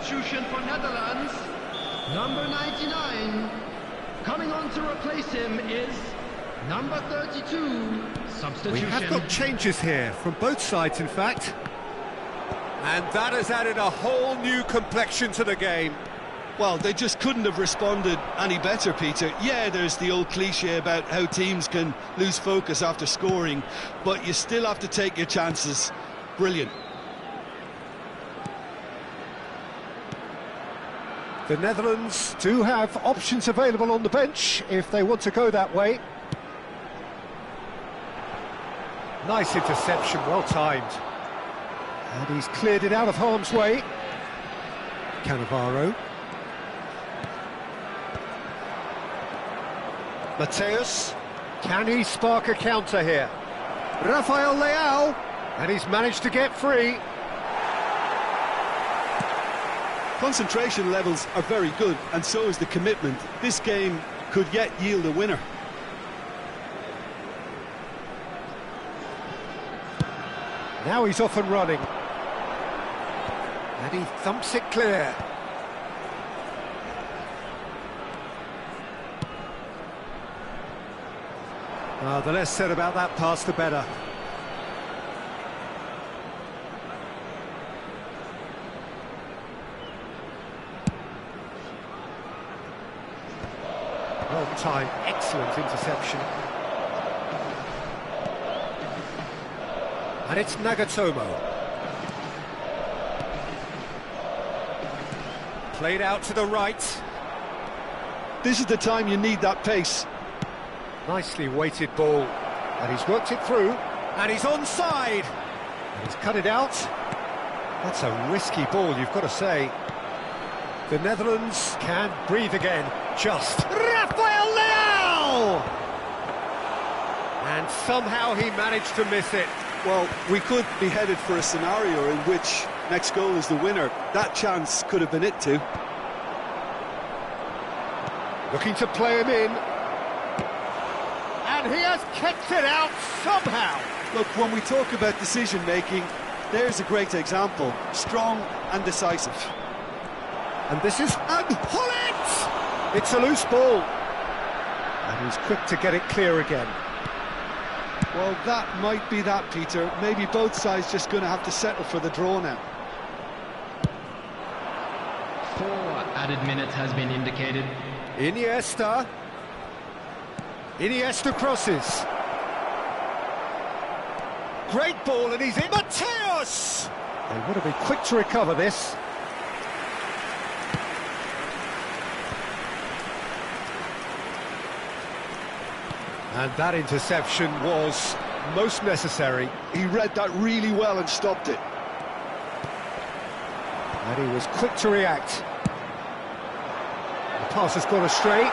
Substitution for Netherlands, number 99. Coming on to replace him is number 32. Substitution. We have got changes here, from both sides in fact. And that has added a whole new complexion to the game. Well, they just couldn't have responded any better, Peter. Yeah, there's the old cliche about how teams can lose focus after scoring, but you still have to take your chances. Brilliant. The Netherlands do have options available on the bench if they want to go that way. Nice interception, well timed. And he's cleared it out of harm's way. Cannavaro. Mateus, can he spark a counter here? Rafael Leao, and he's managed to get free. Concentration levels are very good, and so is the commitment. This game could yet yield a winner. Now he's off and running. And he thumps it clear. The less said about that pass, the better. Well timed, excellent interception. And it's Nagatomo. Played out to the right. This is the time you need that pace. Nicely weighted ball, and he's worked it through, and he's onside, and he's cut it out. That's a risky ball, you've got to say. The Netherlands can breathe again, just. Rafael Leao! And somehow he managed to miss it. Well, we could be headed for a scenario in which next goal is the winner. That chance could have been it too. Looking to play him in. And he has kicked it out somehow. Look, when we talk about decision-making, there's a great example. Strong and decisive. And this is... And Hullet! It's a loose ball. And he's quick to get it clear again. Well, that might be that, Peter. Maybe both sides just going to have to settle for the draw now. 4 added minutes has been indicated. Iniesta. Iniesta crosses. Great ball, and he's in. Mateus! They want to be quick to recover this. And that interception was most necessary. He read that really well and stopped it. And he was quick to react. The pass has gone astray.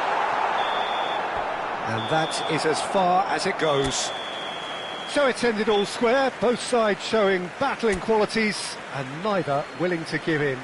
And that is as far as it goes. So it's ended all square, both sides showing battling qualities and neither willing to give in.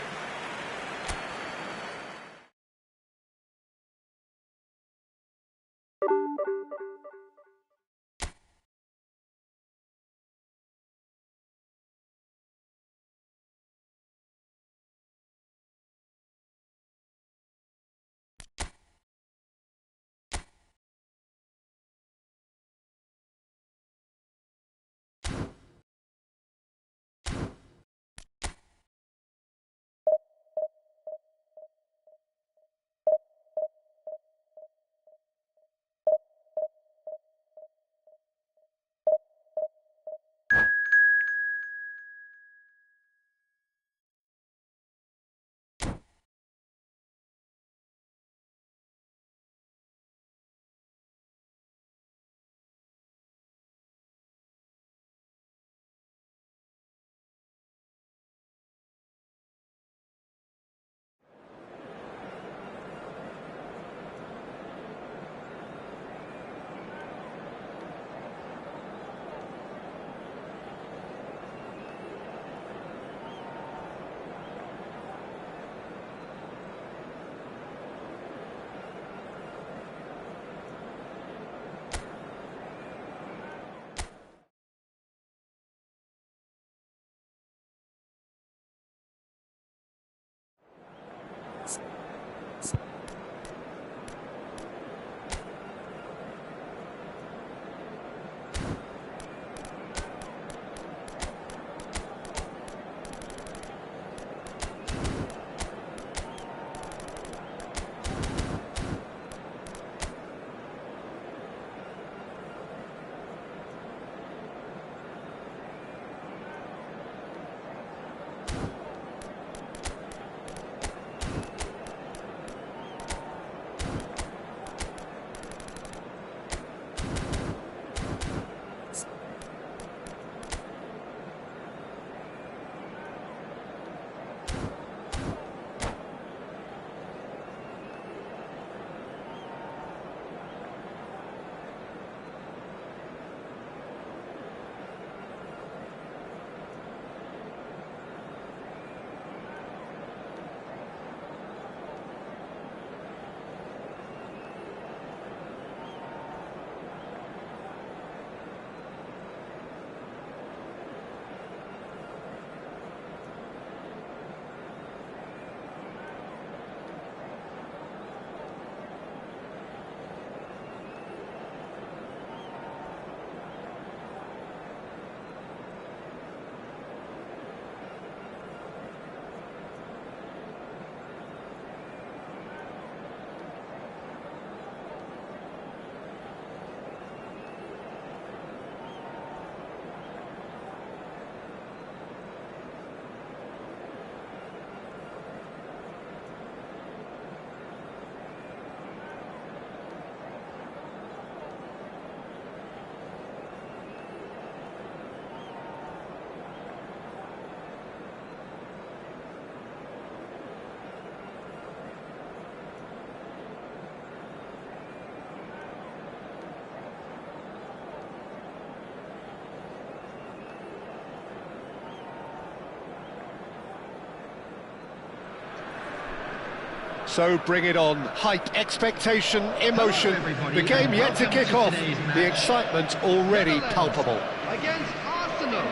So bring it on. Hype, expectation, emotion. The game yet to kick off. The excitement already palpable. Against Arsenal.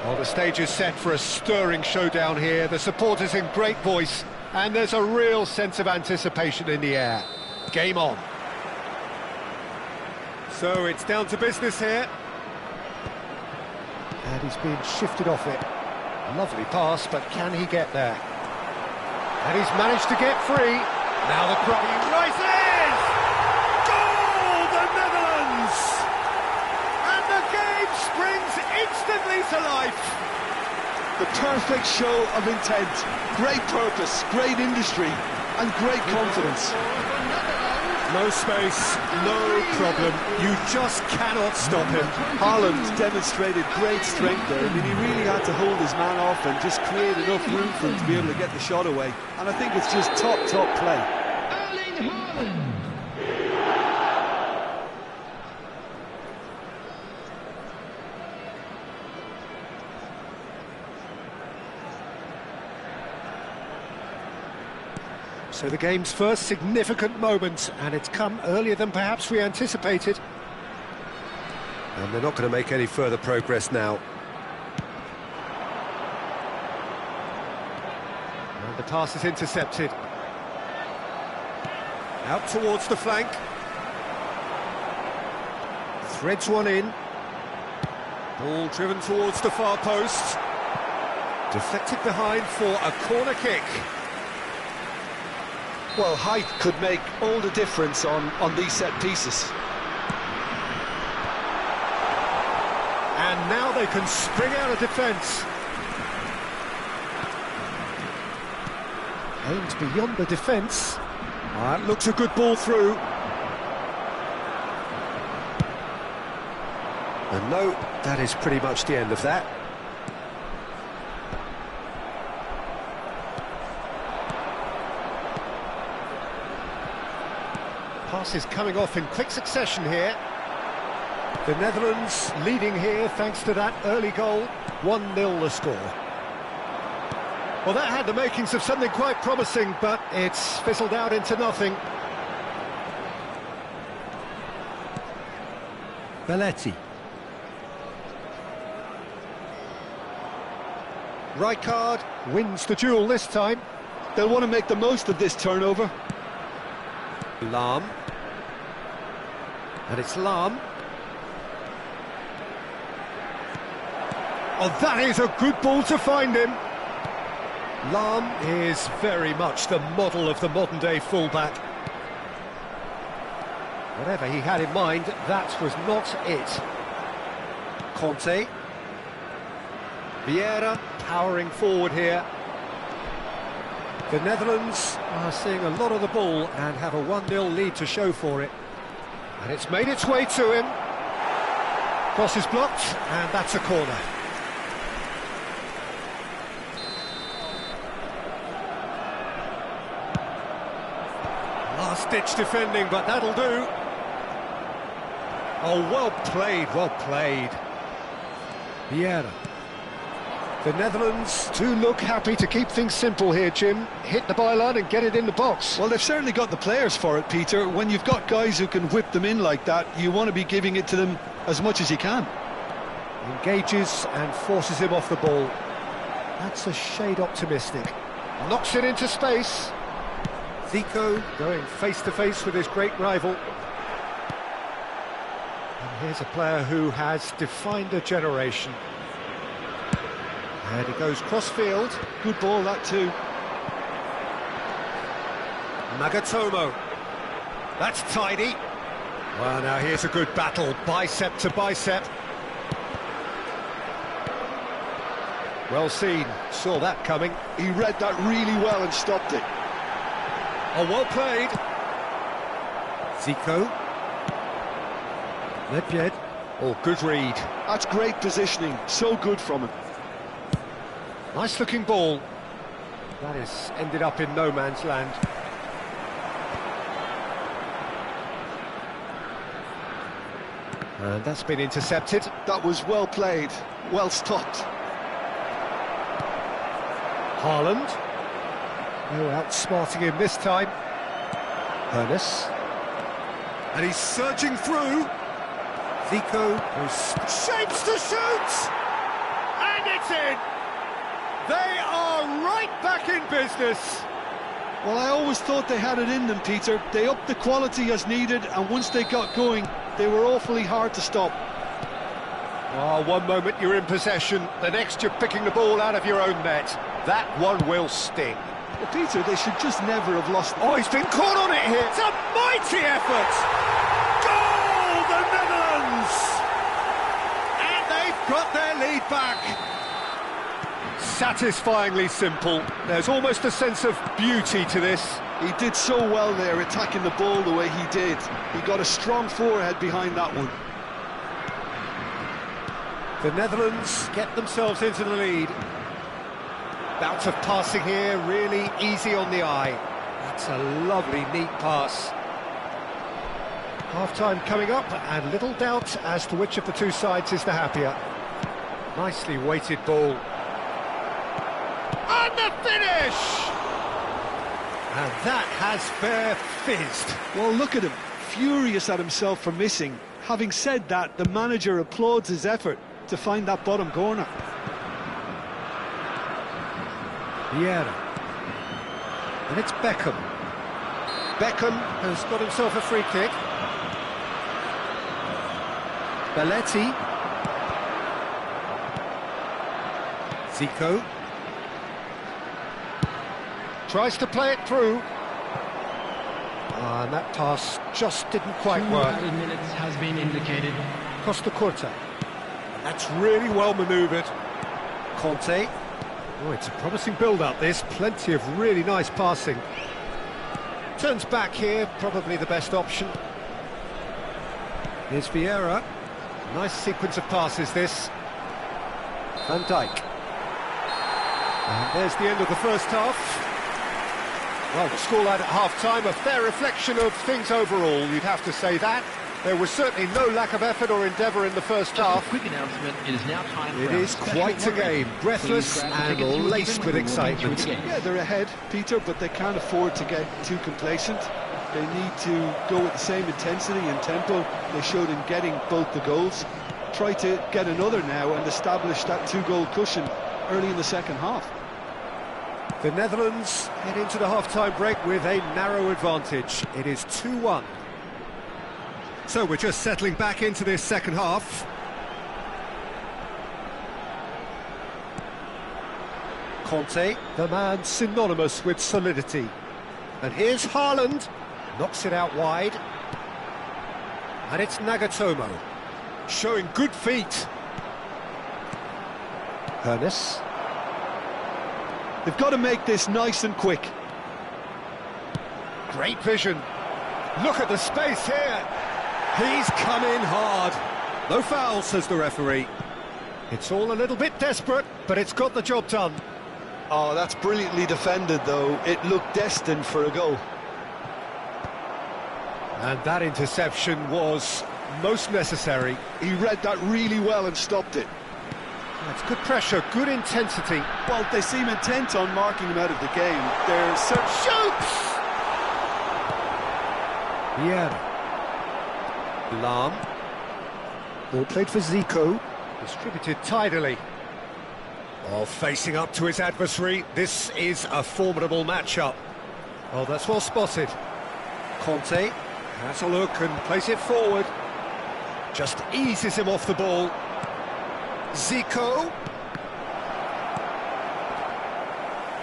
Well, the stage is set for a stirring showdown here. The supporters in great voice, and there's a real sense of anticipation in the air. Game on. So it's down to business here. And he's being shifted off it. Lovely pass, but can he get there? And he's managed to get free. Now the crowd rises! Goal, the Netherlands! And the game springs instantly to life. The perfect show of intent, great purpose, great industry, and great confidence. No space, no problem. You just cannot stop him. Haaland demonstrated great strength there. I mean, he really had to hold his man off and just create enough room for him to be able to get the shot away. And I think it's just top play. Erling Haaland. So the game's first significant moment, and it's come earlier than perhaps we anticipated. And they're not going to make any further progress now. And the pass is intercepted. Out towards the flank. Threads one in. Ball driven towards the far post. Deflected behind for a corner kick. Well, height could make all the difference on these set pieces. And now they can spring out of defence. Aimed beyond the defence. That looks a good ball through. And no, that is pretty much the end of that. Passes coming off in quick succession here. The Netherlands leading here thanks to that early goal. 1-0 the score. Well, that had the makings of something quite promising, but it's fizzled out into nothing. Belletti. Rijkaard wins the duel this time. They'll want to make the most of this turnover. Lahm. And it's Lahm. Oh, that is a good ball to find him. Lahm is very much the model of the modern-day fullback. Whatever he had in mind, that was not it. Conte. Vieira powering forward here. The Netherlands are seeing a lot of the ball and have a 1-0 lead to show for it. And it's made its way to him. Cross is blocked, and that's a corner. Last-ditch defending, but that'll do. Oh, well played, well played. Vieira. The Netherlands do look happy to keep things simple here, Jim. Hit the byline and get it in the box. Well, they've certainly got the players for it, Peter. When you've got guys who can whip them in like that, you want to be giving it to them as much as you can. Engages and forces him off the ball. That's a shade optimistic. Knocks it into space. Zico going face-to-face with his great rival. And here's a player who has defined a generation. And he goes cross-field. Good ball, that too. Nagatomo. That's tidy. Well, now here's a good battle, bicep to bicep. Well seen, saw that coming. He read that really well and stopped it. Oh, well played. Zico. Nedved. Oh, good read. That's great positioning, so good from him. Nice looking ball. That has ended up in no man's land. And that's been intercepted. That was well played, well stopped. Haaland. No outsmarting him this time. Ernest. And he's surging through. Zico shapes to shoot! And it's in! They are right back in business. Well, I always thought they had it in them, Peter. They upped the quality as needed, and once they got going, they were awfully hard to stop. Oh, one moment you're in possession, the next you're picking the ball out of your own net. That one will sting. Well, Peter, they should just never have lost. Oh, he's been caught on it here. It's a mighty effort. Goal, the Netherlands! And they've got their lead back. Satisfyingly simple. There's almost a sense of beauty to this. He did so well there, attacking the ball the way he did. He got a strong forehead behind that one. The Netherlands get themselves into the lead. Bout of passing here, really easy on the eye. That's a lovely, neat pass. Half-time coming up, and little doubt as to which of the two sides is the happier. Nicely weighted ball. And the finish! And that has fair fizzed. Well, look at him, furious at himself for missing. Having said that, the manager applauds his effort to find that bottom corner. Vieira. And it's Beckham. Beckham has got himself a free kick. Belletti. Zico. Tries to play it through. And that pass just didn't quite work. 2 minutes has been indicated. Costa Curta. That's really well manoeuvred. Conte. Oh, it's a promising build-up, this. Plenty of really nice passing. Turns back here, probably the best option. Here's Vieira. Nice sequence of passes, this. Van Dijk. And there's the end of the first half. Well, the scoreline at half-time, a fair reflection of things overall, you'd have to say that. There was certainly no lack of effort or endeavour in the first half. Quick announcement, it is now time It is quite a game, breathless and laced with excitement. Yeah, they're ahead, Peter, but they can't afford to get too complacent. They need to go with the same intensity and tempo they showed in getting both the goals. Try to get another now and establish that two-goal cushion early in the second half. The Netherlands head into the half-time break with a narrow advantage. It is 2-1. So we're just settling back into this second half. Conte, the man synonymous with solidity. And here's Haaland, knocks it out wide. And it's Nagatomo, showing good feet. Ernest. They've got to make this nice and quick. Great vision. Look at the space here. He's come in hard. No foul, says the referee. It's all a little bit desperate, but it's got the job done. Oh, that's brilliantly defended, though. It looked destined for a goal. And that interception was most necessary. He read that really well and stopped it. That's good pressure, good intensity. Well, they seem intent on marking him out of the game. They're Shoots! Vieira. Lahm. Ball played for Zico. Distributed tidily. Oh, facing up to his adversary. This is a formidable matchup. Oh, that's well spotted. Conte has a look and plays it forward. Just eases him off the ball. Zico.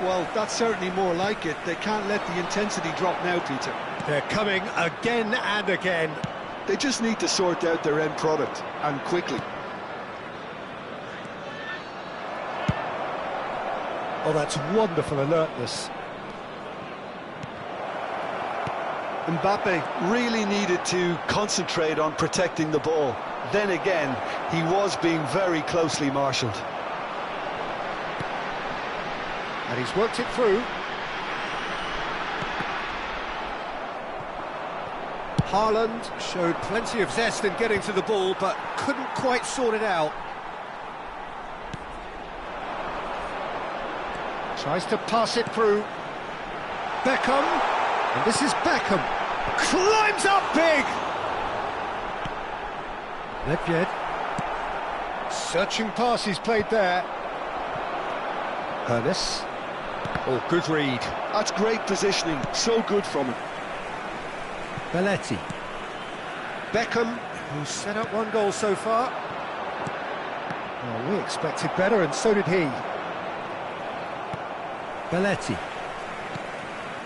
Well, that's certainly more like it. They can't let the intensity drop now, Peter. They're coming again and again. They just need to sort out their end product, and quickly. Oh, that's wonderful alertness. Mbappe really needed to concentrate on protecting the ball. Then again, he was being very closely marshalled. And he's worked it through. Haaland showed plenty of zest in getting to the ball, but couldn't quite sort it out. Tries to pass it through. Beckham, and this is Beckham. Climbs up big! Nedved. Searching pass he's played there. Ernest. Oh, good read. That's great positioning, so good from him. Belletti. Beckham, who's set up one goal so far. Well, we expected better, and so did he. Belletti.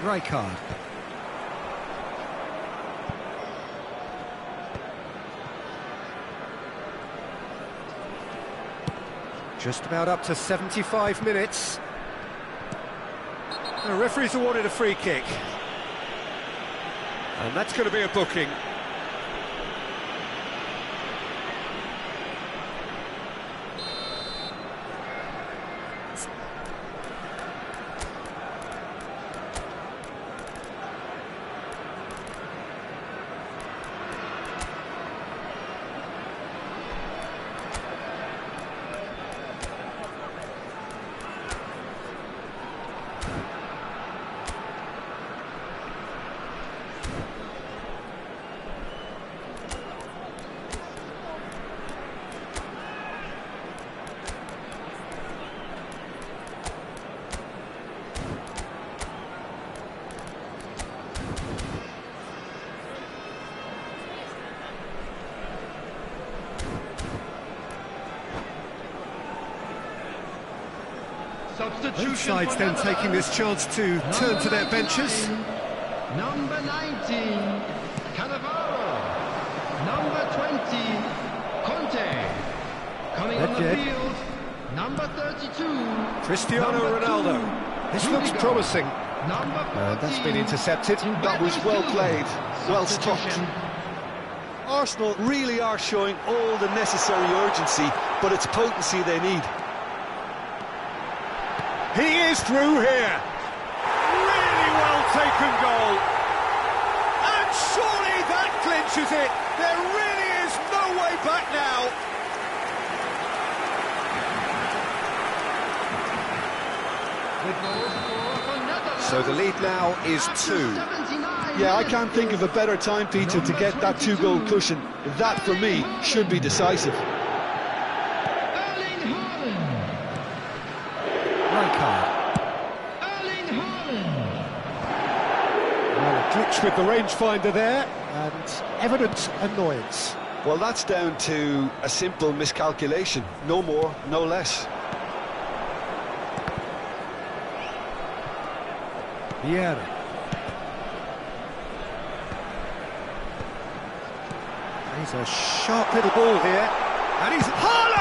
Rijkaard. Just about up to 75 minutes. The referee's awarded a free kick. And that's going to be a booking. Both sides then taking this chance to turn to their benches. Number 19, Cannavaro. Number 20, Conte. Coming on the field, number 32, Cristiano Ronaldo. This looks promising. That's been intercepted. That was well played, well stopped. Arsenal really are showing all the necessary urgency, but it's potency they need. He is through here. Really well taken goal. And surely that clinches it. There really is no way back now. So the lead now is 2. Yeah, I can't think of a better time, Peter, to get that 2-goal cushion. That, for me, should be decisive. Well, a glitch with the rangefinder there, and evident annoyance. Well, that's down to a simple miscalculation. No more, no less. Vieira. He's a sharp little ball here, and he's Haaland!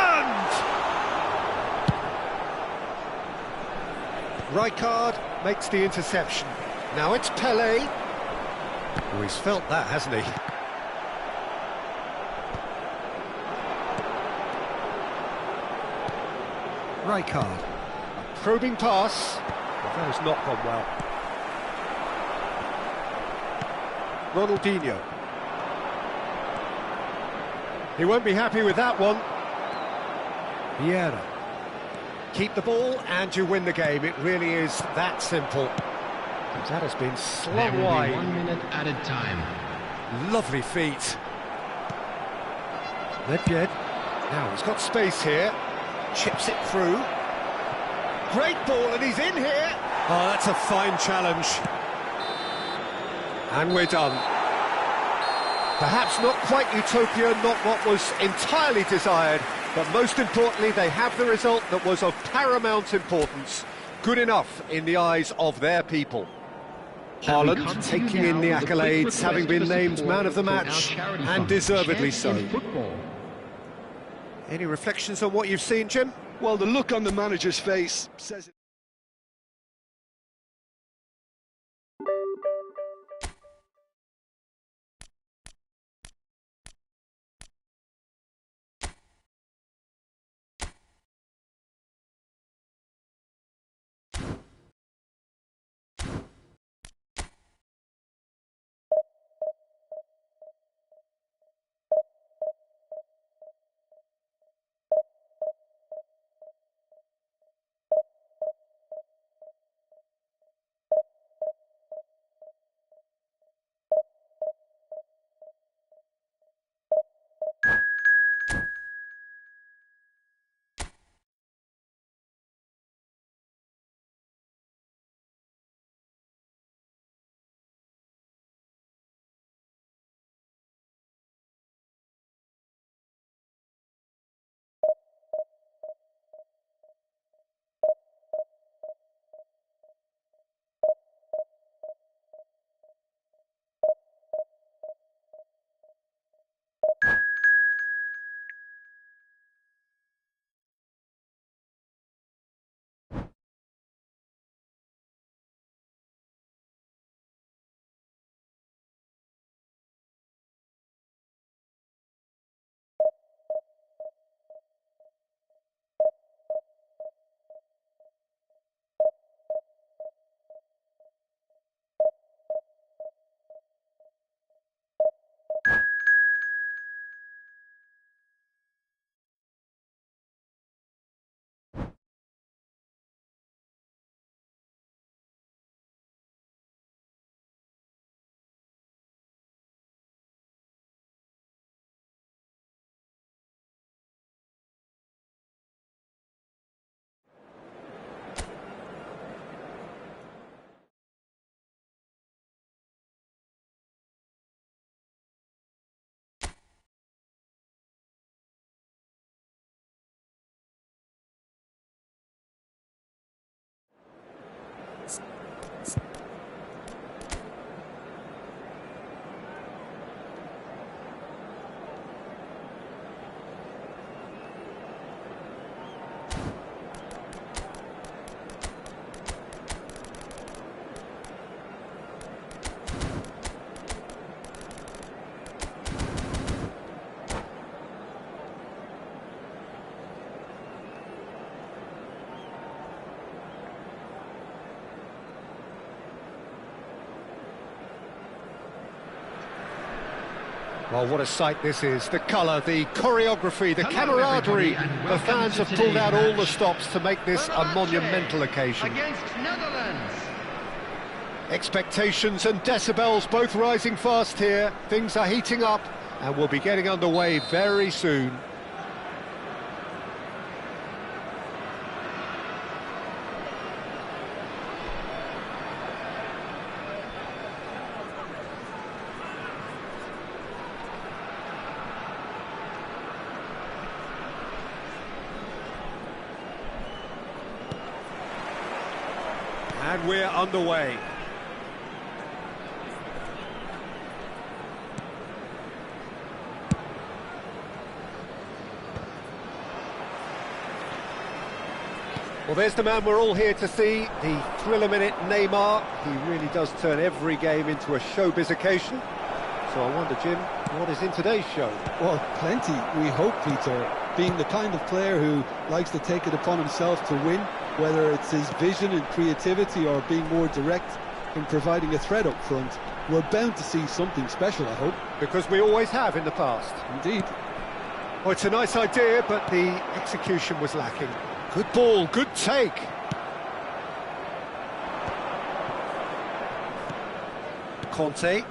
Rijkaard makes the interception. Now it's Pelé. Oh, he's felt that, hasn't he? Rijkaard. A probing pass. But that has not gone well. Ronaldinho. He won't be happy with that one. Vieira. Keep the ball and you win the game. It really is that simple. That has been slung wide. 1 minute added time. Lovely feet. Nedved. Now he's got space here. Chips it through. Great ball, and he's in here. Oh, that's a fine challenge. And we're done. Perhaps not quite utopia, not what was entirely desired, but most importantly, they have the result that was of paramount importance. Good enough in the eyes of their people. Haaland taking in the accolades, having been named man of the match, and deservedly so. Any reflections on what you've seen, Jim? Well, the look on the manager's face says it. Well, what a sight this is. The colour, the choreography, the Hello, camaraderie. everybody, and The welcome fans to have pulled out today's all the match. stops to make this a monumental occasion. Against Netherlands. Expectations and decibels both rising fast here. Things are heating up and we'll be getting underway very soon. And we're underway. Well, there's the man we're all here to see, the thriller-minute Neymar. He really does turn every game into a showbiz occasion. So I wonder, Jim, what is in today's show? Well, plenty, we hope, Peter. Being the kind of player who likes to take it upon himself to win, whether it's his vision and creativity or being more direct in providing a threat up front, we're bound to see something special, I hope. Because we always have in the past. Indeed. Well, it's a nice idea, but the execution was lacking. Good ball, good take. Conte.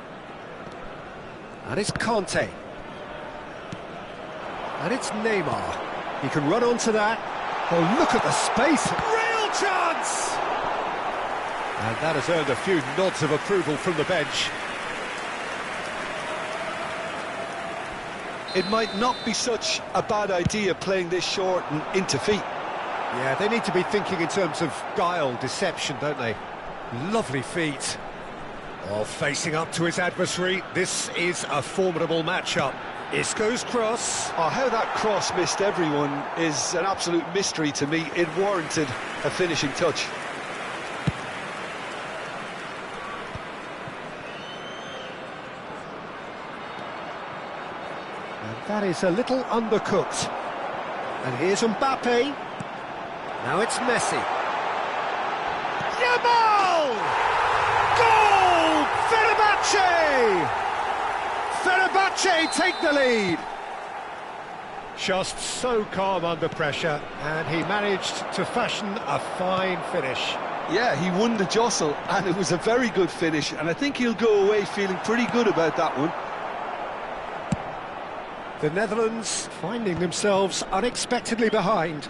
And it's Conte. And it's Neymar. He can run onto that. Oh, look at the space. Real chance! And that has earned a few nods of approval from the bench. It might not be such a bad idea playing this short and into feet. Yeah, they need to be thinking in terms of guile, deception, don't they? Lovely feet. Oh, facing up to his adversary. This is a formidable matchup. Isco's cross. Oh, how that cross missed everyone is an absolute mystery to me. It warranted a finishing touch. And that is a little undercooked. And here's Mbappe. Now it's Messi. Yamal! Goal! Fenerbahce! Fenerbahce take the lead. Just so calm under pressure, and he managed to fashion a fine finish. Yeah, he won the jostle, and it was a very good finish, and I think he'll go away feeling pretty good about that one. The Netherlands finding themselves unexpectedly behind.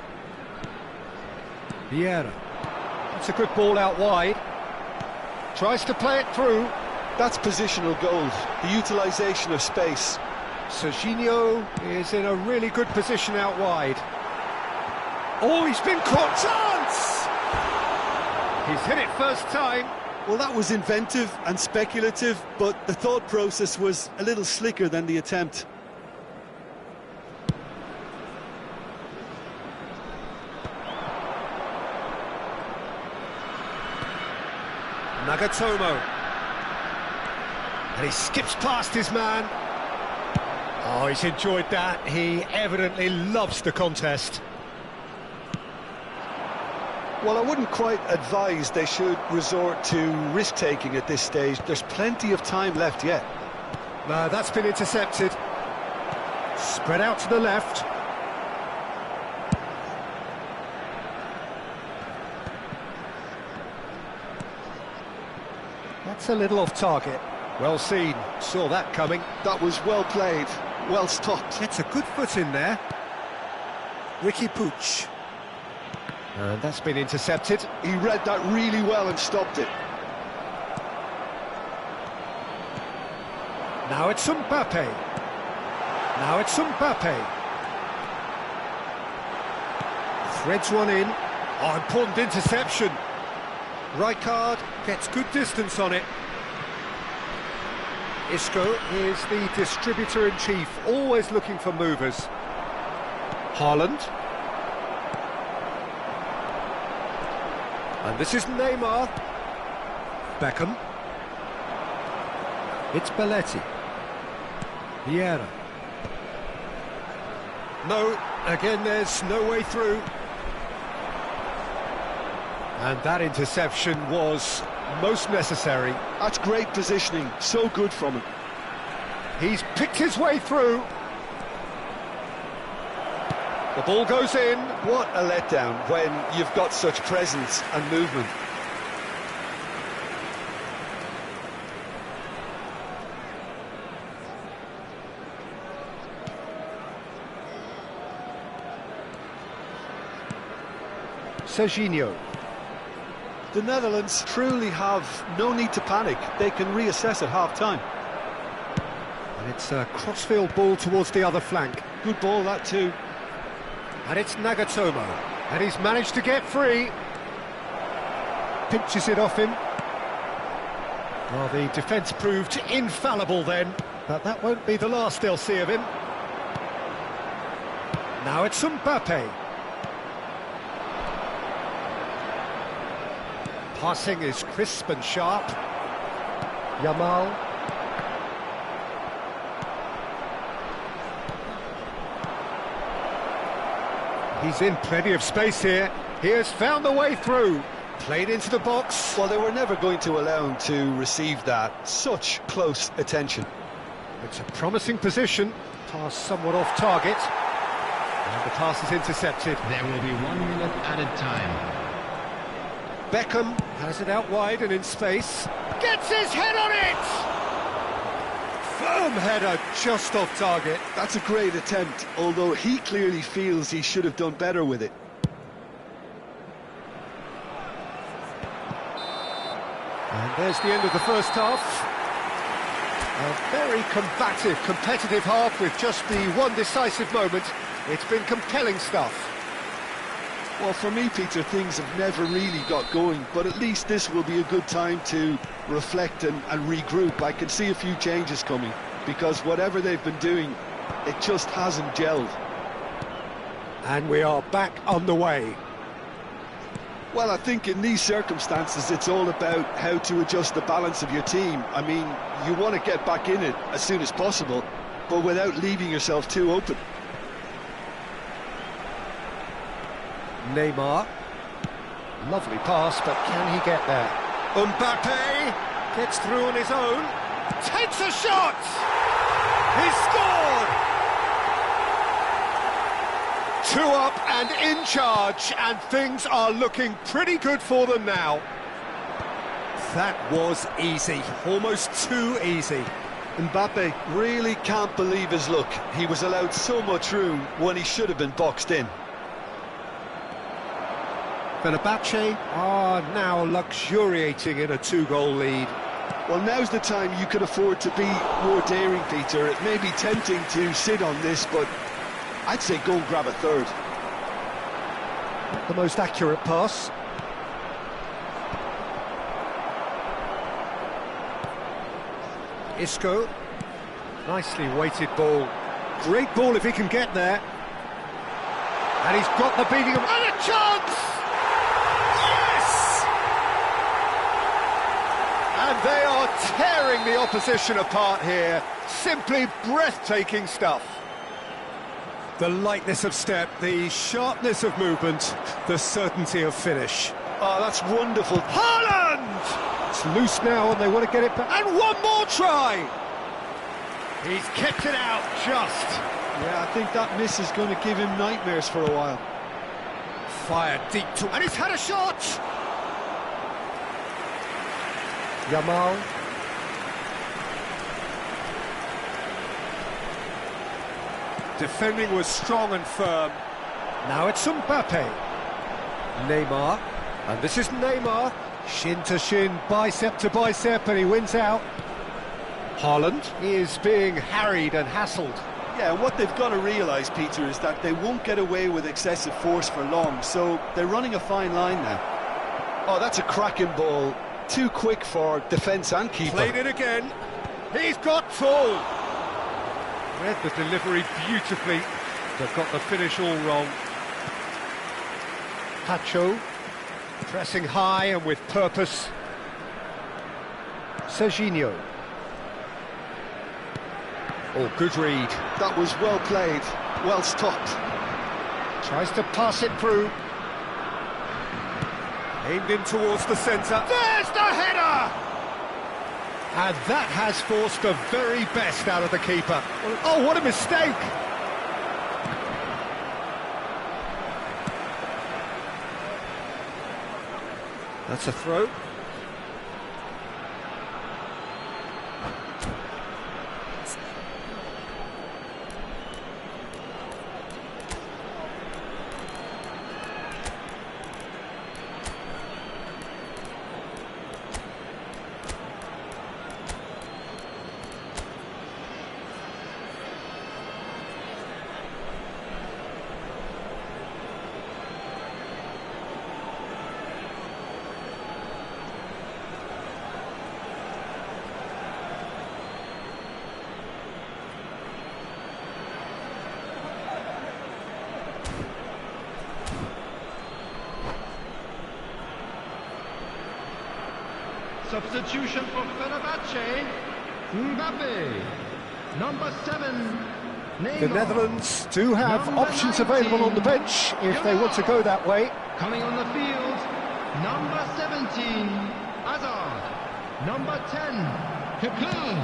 Vieira. That's a good ball out wide. Tries to play it through. That's positional goal, the utilisation of space. Serginho is in a really good position out wide. Oh, he's been caught! Chance! He's hit it first time. Well, that was inventive and speculative, but the thought process was a little slicker than the attempt. Nagatomo. And he skips past his man. Oh, he's enjoyed that. He evidently loves the contest. Well, I wouldn't quite advise they should resort to risk-taking at this stage. There's plenty of time left yet. No, that's been intercepted. Spread out to the left. That's a little off target. Well seen, saw that coming. That was well played, well stopped. Gets a good foot in there. Ricky Puig. And that's been intercepted. He read that really well and stopped it. Now it's Mbappe. Now it's Mbappe. Threads one in. Oh, important interception. Rijkaard gets good distance on it. Isco is the distributor-in-chief, always looking for movers. Haaland. And this is Neymar. Beckham. It's Belletti. Vieira. No, again there's no way through. And that interception was most necessary. That's great positioning, so good from him. He's picked his way through. The ball goes in. What a letdown when you've got such presence and movement. Serginho. The Netherlands truly have no need to panic. They can reassess at half-time. And it's a crossfield ball towards the other flank. Good ball, that too. And it's Nagatomo. And he's managed to get free. Pinches it off him. Well, the defence proved infallible then. But that won't be the last they'll see of him. Now it's Mbappe. Passing is crisp and sharp. Yamal. He's in plenty of space here. He has found the way through. Played into the box. Well, they were never going to allow him to receive that. Such close attention. It's a promising position. Pass somewhat off target. And the pass is intercepted. There will be 1 minute added time. Beckham has it out wide and in space. Gets his head on it! Firm header just off target. That's a great attempt, although he clearly feels he should have done better with it. And there's the end of the first half. A very combative, competitive half with just the one decisive moment. It's been compelling stuff. Well, for me, Peter, things have never really got going, but at least this will be a good time to reflect and regroup. I can see a few changes coming, because whatever they've been doing, it just hasn't gelled. And we are back on the way. Well, I think in these circumstances, it's all about how to adjust the balance of your team. I mean, you want to get back in it as soon as possible, but without leaving yourself too open. Neymar. Lovely pass, but can he get there? Mbappe gets through on his own. Takes a shot! He's scored! 2 up and in charge, and things are looking pretty good for them now. That was easy, almost too easy. Mbappe really can't believe his luck. He was allowed so much room when he should have been boxed in. Fenerbahce are now luxuriating in a 2-goal lead. Well, now's the time you could afford to be more daring, Peter. It may be tempting to sit on this, but I'd say go and grab a third. Not the most accurate pass. Isco. Nicely weighted ball. Great ball if he can get there. And he's got the beating of... And a chance! Yes! And they are tearing the opposition apart here. Simply breathtaking stuff. The lightness of step, the sharpness of movement, the certainty of finish. Oh, that's wonderful. Haaland! It's loose now and they want to get it back. And one more try! He's kept it out just. Yeah, I think that miss is going to give him nightmares for a while. Fired deep to... And he's had a shot! Yamal. Defending was strong and firm. Now it's Mbappe. Neymar. And this is Neymar. Shin to shin, bicep to bicep, and he wins out. Haaland is being harried and hassled. Yeah, what they've got to realise, Peter, is that they won't get away with excessive force for long, so they're running a fine line now. Oh, that's a cracking ball. Too quick for defence and keeper. Played it again. He's got tall. Read the delivery beautifully. They've got the finish all wrong. Pacho. Pressing high and with purpose. Serginho. Oh, good read. That was well played, well stopped. Tries to pass it through. Aimed in towards the centre. There's the header! And that has forced the very best out of the keeper. Oh, what a mistake! That's a throw. Substitution for Fenerbahce, Mbappe. Number 7, Neymar. The Netherlands do have Number options 19, available on the bench if they want to go that way. Coming on the field, number 17, Hazard. Number 10, Kaká.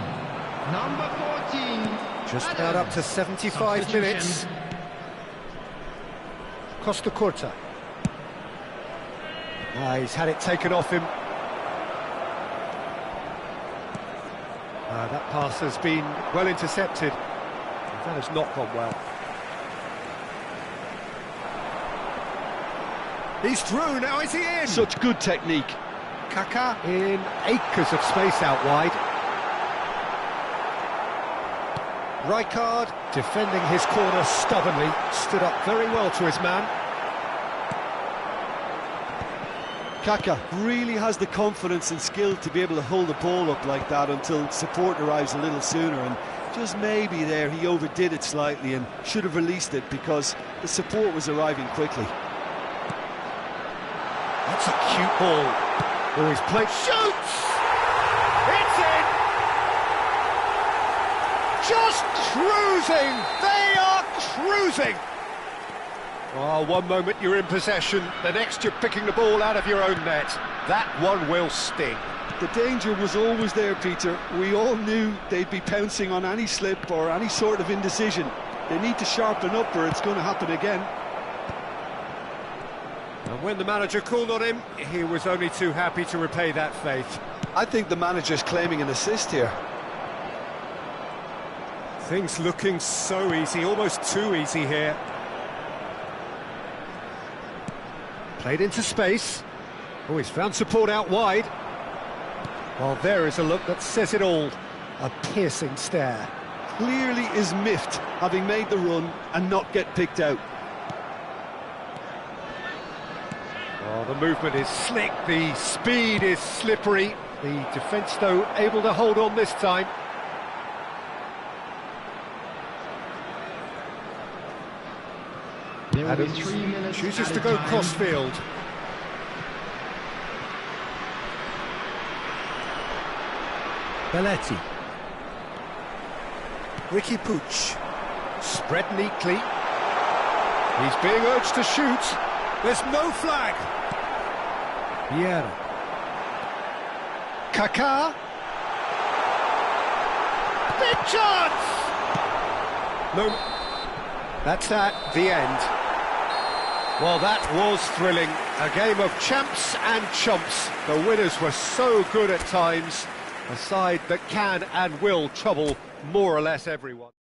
Number 14, Just Adam. about up to 75 Substitution. minutes. Costa Curta. He's had it taken off him. That pass has been well intercepted. That has not gone well. He's through, now is he in? Such good technique. Kaká in acres of space out wide. Rijkaard defending his corner stubbornly, stood up very well to his man. Kaká really has the confidence and skill to be able to hold the ball up like that until support arrives a little sooner, and just maybe there he overdid it slightly and should have released it because the support was arriving quickly. That's a cute ball. Oh, he's played. Shoots! It's in! Just cruising! They are cruising! Oh, one moment you're in possession, the next you're picking the ball out of your own net. That one will sting. The danger was always there, Peter. We all knew they'd be pouncing on any slip or any sort of indecision. They need to sharpen up or it's going to happen again. And when the manager called on him, he was only too happy to repay that faith. I think the manager's claiming an assist here. Things looking so easy, almost too easy here. Played into space. Oh, he's found support out wide. Well, there is a look that says it all. A piercing stare. Clearly is miffed, having made the run and not get picked out. Oh, the movement is slick, the speed is slippery. The defence, though, able to hold on this time. There will be Adams 3 minutes chooses to added go time. cross-field. Belletti. Ricky Puig. Spread neatly. He's being urged to shoot. There's no flag. Vieira. Kaká. Big chance! No. That's that, the end. Well, that was thrilling. A game of champs and chumps. The winners were so good at times. A side that can and will trouble more or less everyone.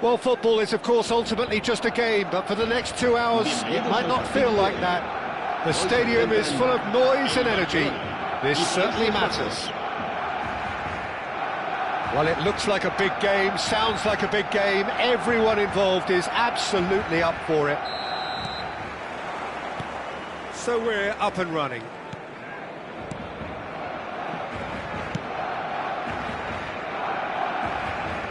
Well, football is, of course, ultimately just a game, but for the next 2 hours, it might not feel like that. The stadium is full of noise and energy. This certainly matters. Well, it looks like a big game, sounds like a big game. Everyone involved is absolutely up for it. So we're up and running.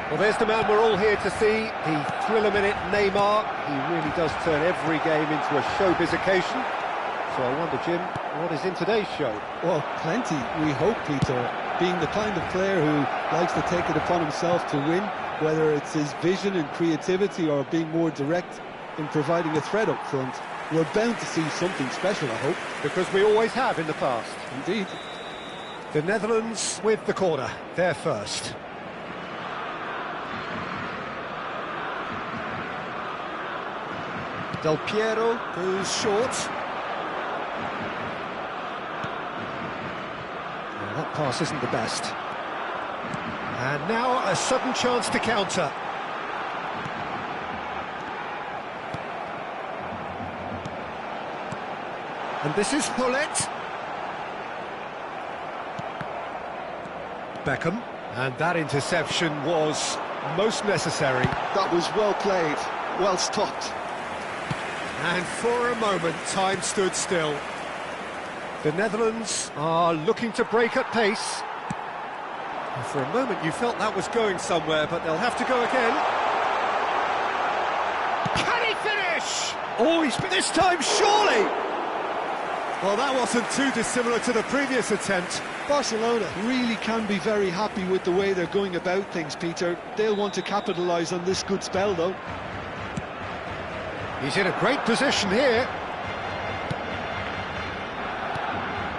Well, there's the man we're all here to see, the thriller-minute Neymar. He really does turn every game into a showbiz occasion. So I wonder, Jim, what is in today's show? Well, plenty, we hope, Peter. Being the kind of player who likes to take it upon himself to win, whether it's his vision and creativity or being more direct in providing a threat up front, we're bound to see something special, I hope. Because we always have in the past. Indeed. The Netherlands with the corner, they're first. Del Piero goes short. Well, that pass isn't the best. And now a sudden chance to counter. And this is Hullet. Beckham. And that interception was most necessary. That was well played, well stopped. And for a moment, time stood still. The Netherlands are looking to break at pace. And for a moment, you felt that was going somewhere, but they'll have to go again. Can he finish? Oh, this time, surely! Well, that wasn't too dissimilar to the previous attempt. Barcelona really can be very happy with the way they're going about things, Peter. They'll want to capitalise on this good spell, though. He's in a great position here.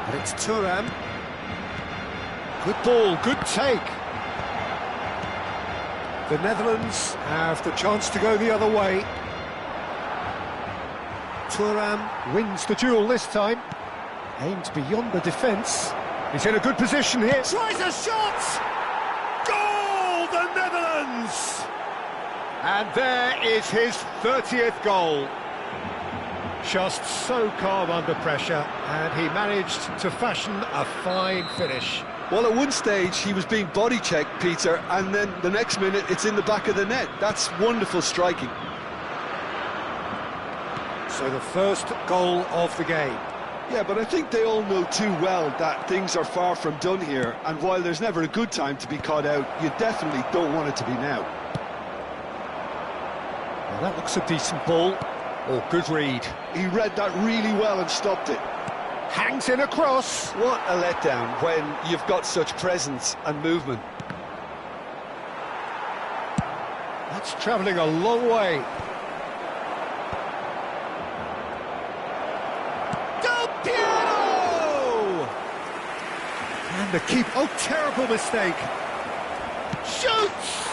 And it's Thuram. Good ball, good take. The Netherlands have the chance to go the other way. Thuram wins the duel this time. Aims beyond the defence. He's in a good position here. Tries a shot! Goal, the Netherlands! And there is his 30th goal. Just so calm under pressure, and he managed to fashion a fine finish. Well, at one stage he was being body-checked, Peter, and then the next minute it's in the back of the net. That's wonderful striking. So the first goal of the game. Yeah, but I think they all know too well that things are far from done here, and while there's never a good time to be caught out, you definitely don't want it to be now. Well, that looks a decent ball. Oh, good read. He read that really well and stopped it. Hangs in a cross. What a letdown when you've got such presence and movement. That's travelling a long way. Del Piero! And the keeper. Oh, terrible mistake. Shoots!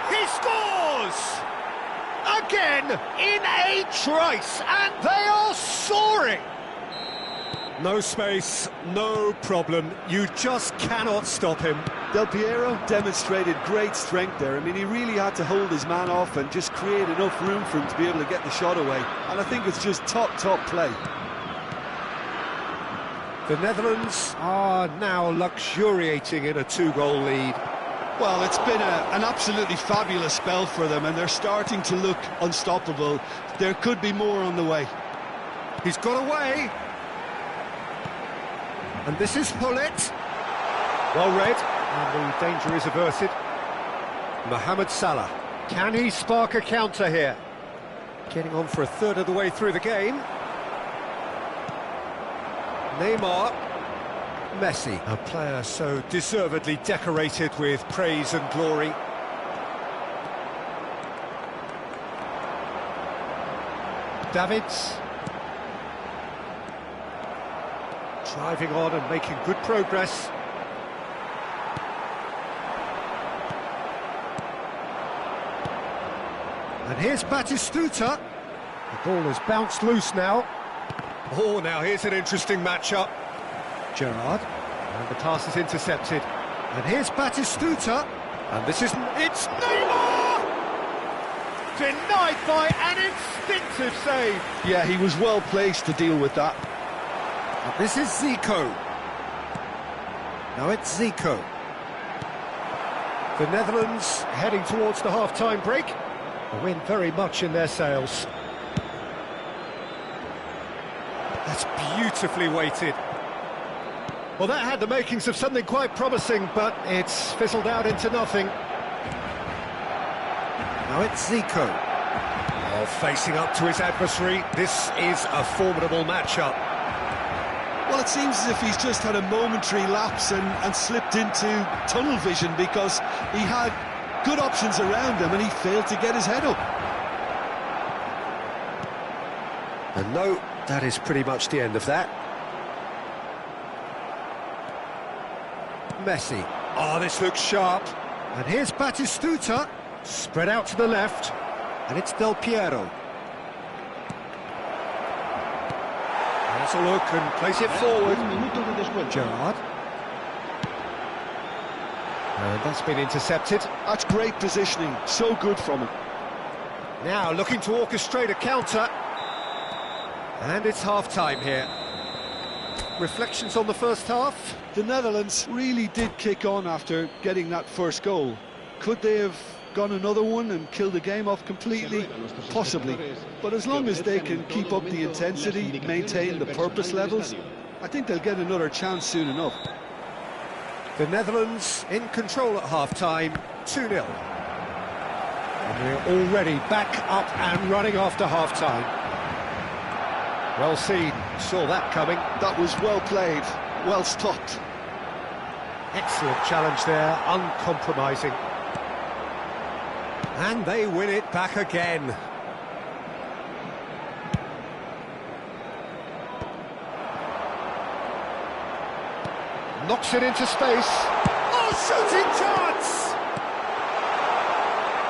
He scores! Again, in a trice, and they are soaring! No space, no problem. You just cannot stop him. Del Piero demonstrated great strength there. I mean, he really had to hold his man off and just create enough room for him to be able to get the shot away. And I think it's just top play. The Netherlands are now luxuriating in a 2-goal lead. Well, it's been an absolutely fabulous spell for them, and they're starting to look unstoppable. There could be more on the way. He's got away. And this is Hullet. Well read, and the danger is averted. Mohamed Salah. Can he spark a counter here? Getting on for a third of the way through the game. Neymar. Messi, a player so deservedly decorated with praise and glory. Davids. Driving on and making good progress. And here's Batistuta. The ball has bounced loose now. Oh, now here's an interesting matchup. Gerrard, and the pass is intercepted. And here's Batistuta, and this isn't... It's Neymar! Denied by an instinctive save. Yeah, he was well placed to deal with that. This is Zico. Now it's Zico. The Netherlands heading towards the half-time break. A win very much in their sails. That's beautifully weighted. Well, that had the makings of something quite promising, but it's fizzled out into nothing. Now it's Zico. Oh, facing up to his adversary. This is a formidable matchup. Well, it seems as if he's just had a momentary lapse and slipped into tunnel vision, because he had good options around him and he failed to get his head up. And no, that is pretty much the end of that. Messi. Oh, this looks sharp. And here's Batistuta, spread out to the left. And it's Del Piero. Has a look and plays it forward. Gerrard. And that's been intercepted. That's great positioning, so good from him. Now looking to orchestrate a counter. And it's half-time here. Reflections on the first half? The Netherlands really did kick on after getting that first goal. Could they have gone another one and killed the game off completely? Possibly. But as long as they can keep up the intensity, maintain the purpose levels, I think they'll get another chance soon enough. The Netherlands in control at half-time, 2-0. And we're already back up and running after half-time. Well seen, saw that coming. That was well played, well stopped. Excellent challenge there, uncompromising. And they win it back again. Knocks it into space. Oh, shooting chance!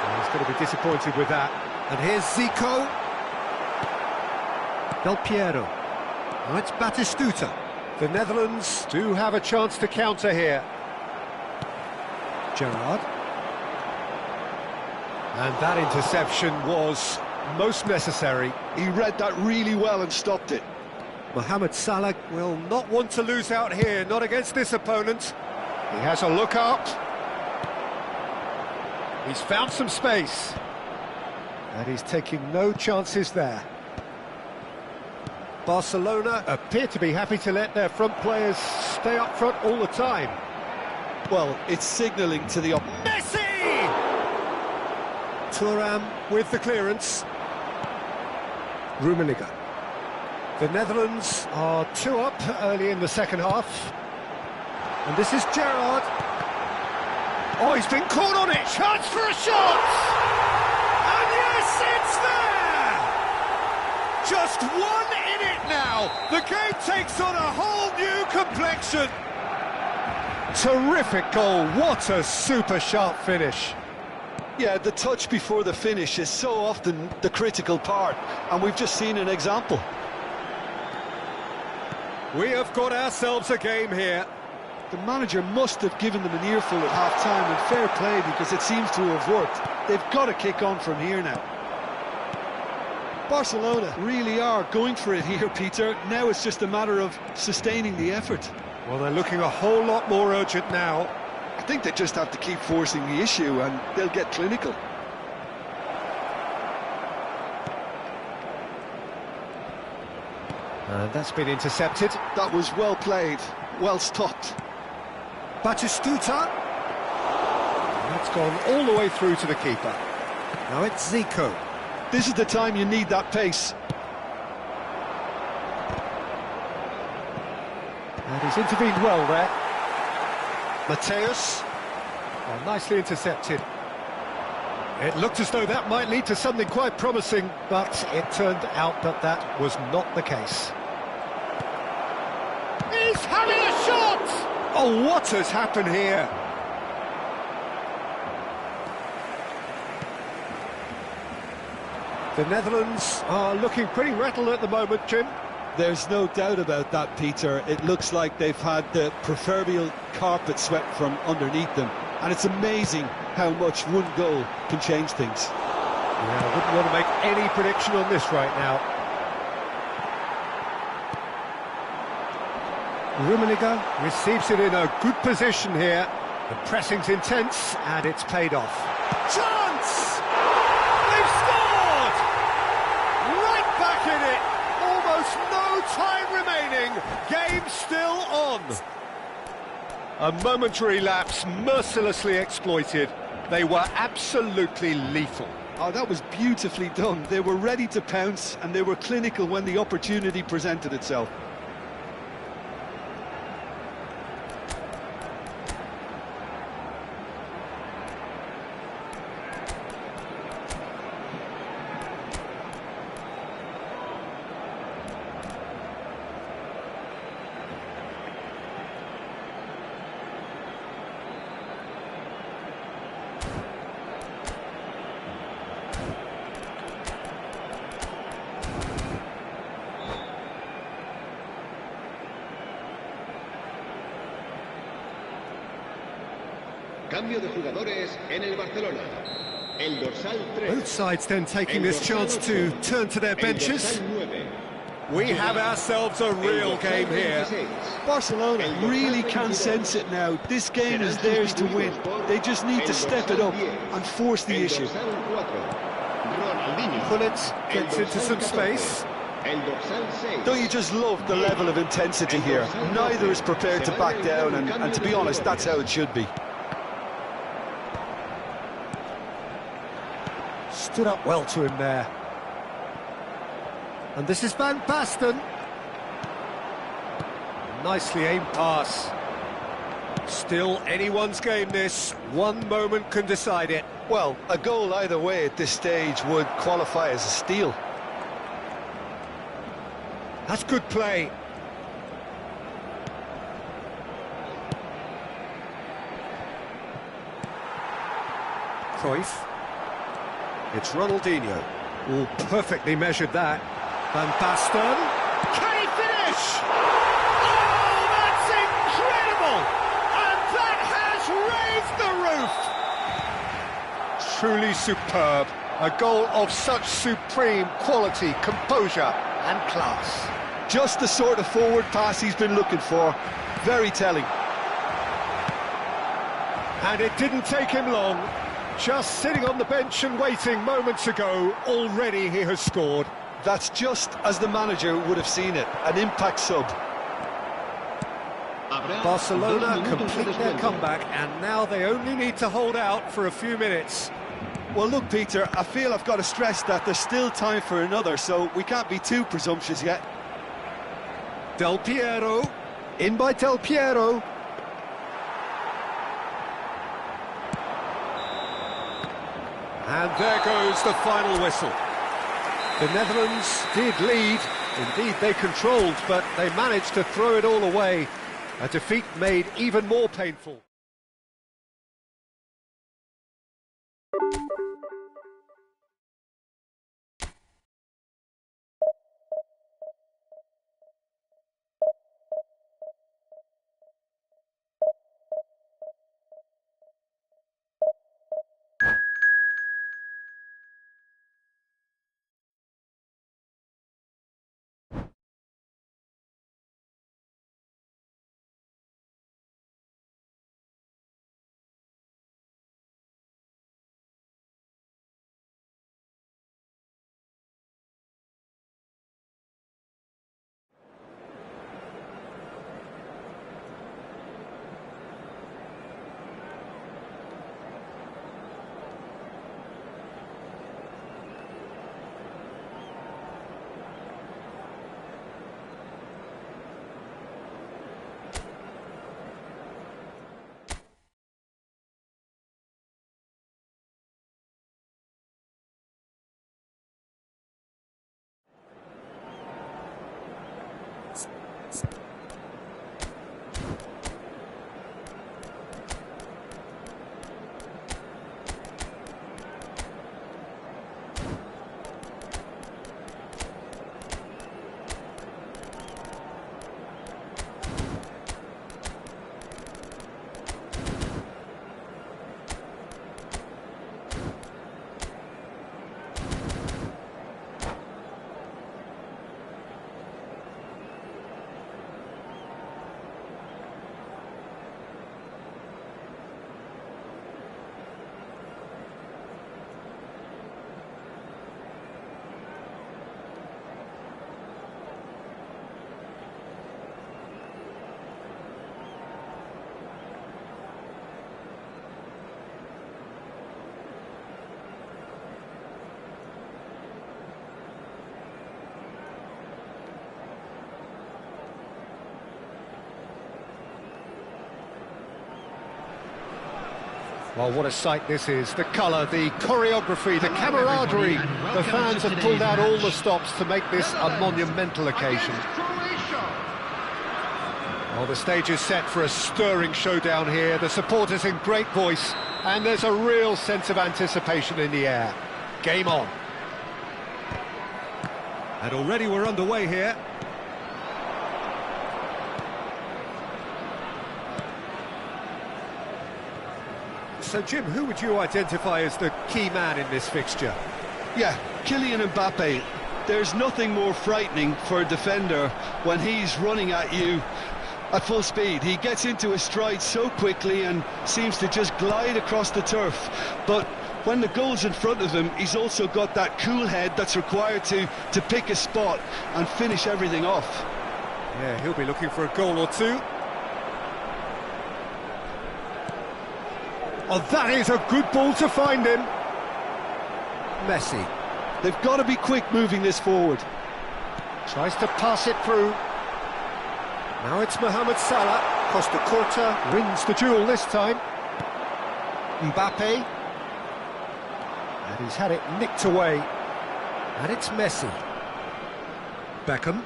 Oh, he's going to be disappointed with that. And here's Zico. Del Piero. Now it's Batistuta. The Netherlands do have a chance to counter here. Gerrard. And that interception was most necessary. He read that really well and stopped it. Mohamed Salah will not want to lose out here, not against this opponent. He has a look up. He's found some space. And he's taking no chances there. Barcelona appear to be happy to let their front players stay up front all the time. Well, it's signalling to the... Messi! Thuram with the clearance. Rummenigge. The Netherlands are 2 up early in the second half. And this is Gerrard. Oh, he's been caught on it. Chance for a shot! And yes, it's there! Just one in it now. The game takes on a whole new complexion. Terrific goal. What a super sharp finish. Yeah, the touch before the finish is so often the critical part, and we've just seen an example. We have got ourselves a game here. The manager must have given them an earful at half-time, and fair play, because it seems to have worked. They've got to kick on from here now. Barcelona really are going for it here, Peter. Now it's just a matter of sustaining the effort. Well, they're looking a whole lot more urgent now. I think they just have to keep forcing the issue and they'll get clinical. And that's been intercepted. That was well played, well stopped. Batistuta. That's gone all the way through to the keeper. Now it's Zico. This is the time you need that pace. And he's intervened well there. Mateus. Well, nicely intercepted. It looked as though that might lead to something quite promising, but it turned out that that was not the case. He's having a shot! Oh, what has happened here? The Netherlands are looking pretty rattled at the moment, Jim. There's no doubt about that, Peter. It looks like they've had the proverbial carpet swept from underneath them. And it's amazing how much one goal can change things. Yeah, I wouldn't want to make any prediction on this right now. Rummenigge receives it in a good position here. The pressing's intense, and it's paid off. Chance! They've scored! Right back in it! Almost no time remaining. Game still on. A momentary lapse mercilessly exploited. They were absolutely lethal. Oh, that was beautifully done. They were ready to pounce, and they were clinical when the opportunity presented itself. Cambio de jugadores en el Barcelona. El dorsal 3. Both sides then taking this chance to turn to their benches. We have ourselves a real game here. Barcelona really can sense it now. This game is theirs to win. They just need to step it up and force the issue. Gullit gets into some space. Don't you just love the level of intensity here? Neither is prepared to back down, and to be honest, that's how it should be. Stood up well to him there. And this is Van Basten. Nicely aimed pass. Still anyone's game this. One moment can decide it. Well, a goal either way at this stage would qualify as a steal. That's good play. Cruyff. It's Ronaldinho. Oh, perfectly measured that. Van Basten. Can he finish? Oh, that's incredible! And that has raised the roof! Truly superb. A goal of such supreme quality, composure and class. Just the sort of forward pass he's been looking for. Very telling. And it didn't take him long. Just sitting on the bench and waiting moments ago, already he has scored. That's just as the manager would have seen it, an impact sub. Barcelona complete their comeback, and now they only need to hold out for a few minutes. Well, look, Peter, I feel I've got to stress that there's still time for another, so we can't be too presumptuous yet. Del Piero, in by Del Piero. And there goes the final whistle. The Netherlands did lead, indeed they controlled, but they managed to throw it all away. A defeat made even more painful. Well, what a sight this is. The colour, the choreography, the camaraderie. The fans have pulled out all the stops to make this a monumental occasion. Well, the stage is set for a stirring showdown here. The supporters in great voice, and there's a real sense of anticipation in the air. Game on. And already we're underway here. So, Jim, who would you identify as the key man in this fixture? Yeah, Kylian Mbappe. There's nothing more frightening for a defender when he's running at you at full speed. He gets into his stride so quickly and seems to just glide across the turf. But when the goal's in front of him, he's also got that cool head that's required to pick a spot and finish everything off. Yeah, he'll be looking for a goal or two. Oh, that is a good ball to find him. Messi. They've got to be quick moving this forward. Tries to pass it through. Now it's Mohamed Salah. Costa Curta wins the duel this time. Mbappe. And he's had it nicked away. And it's Messi. Beckham.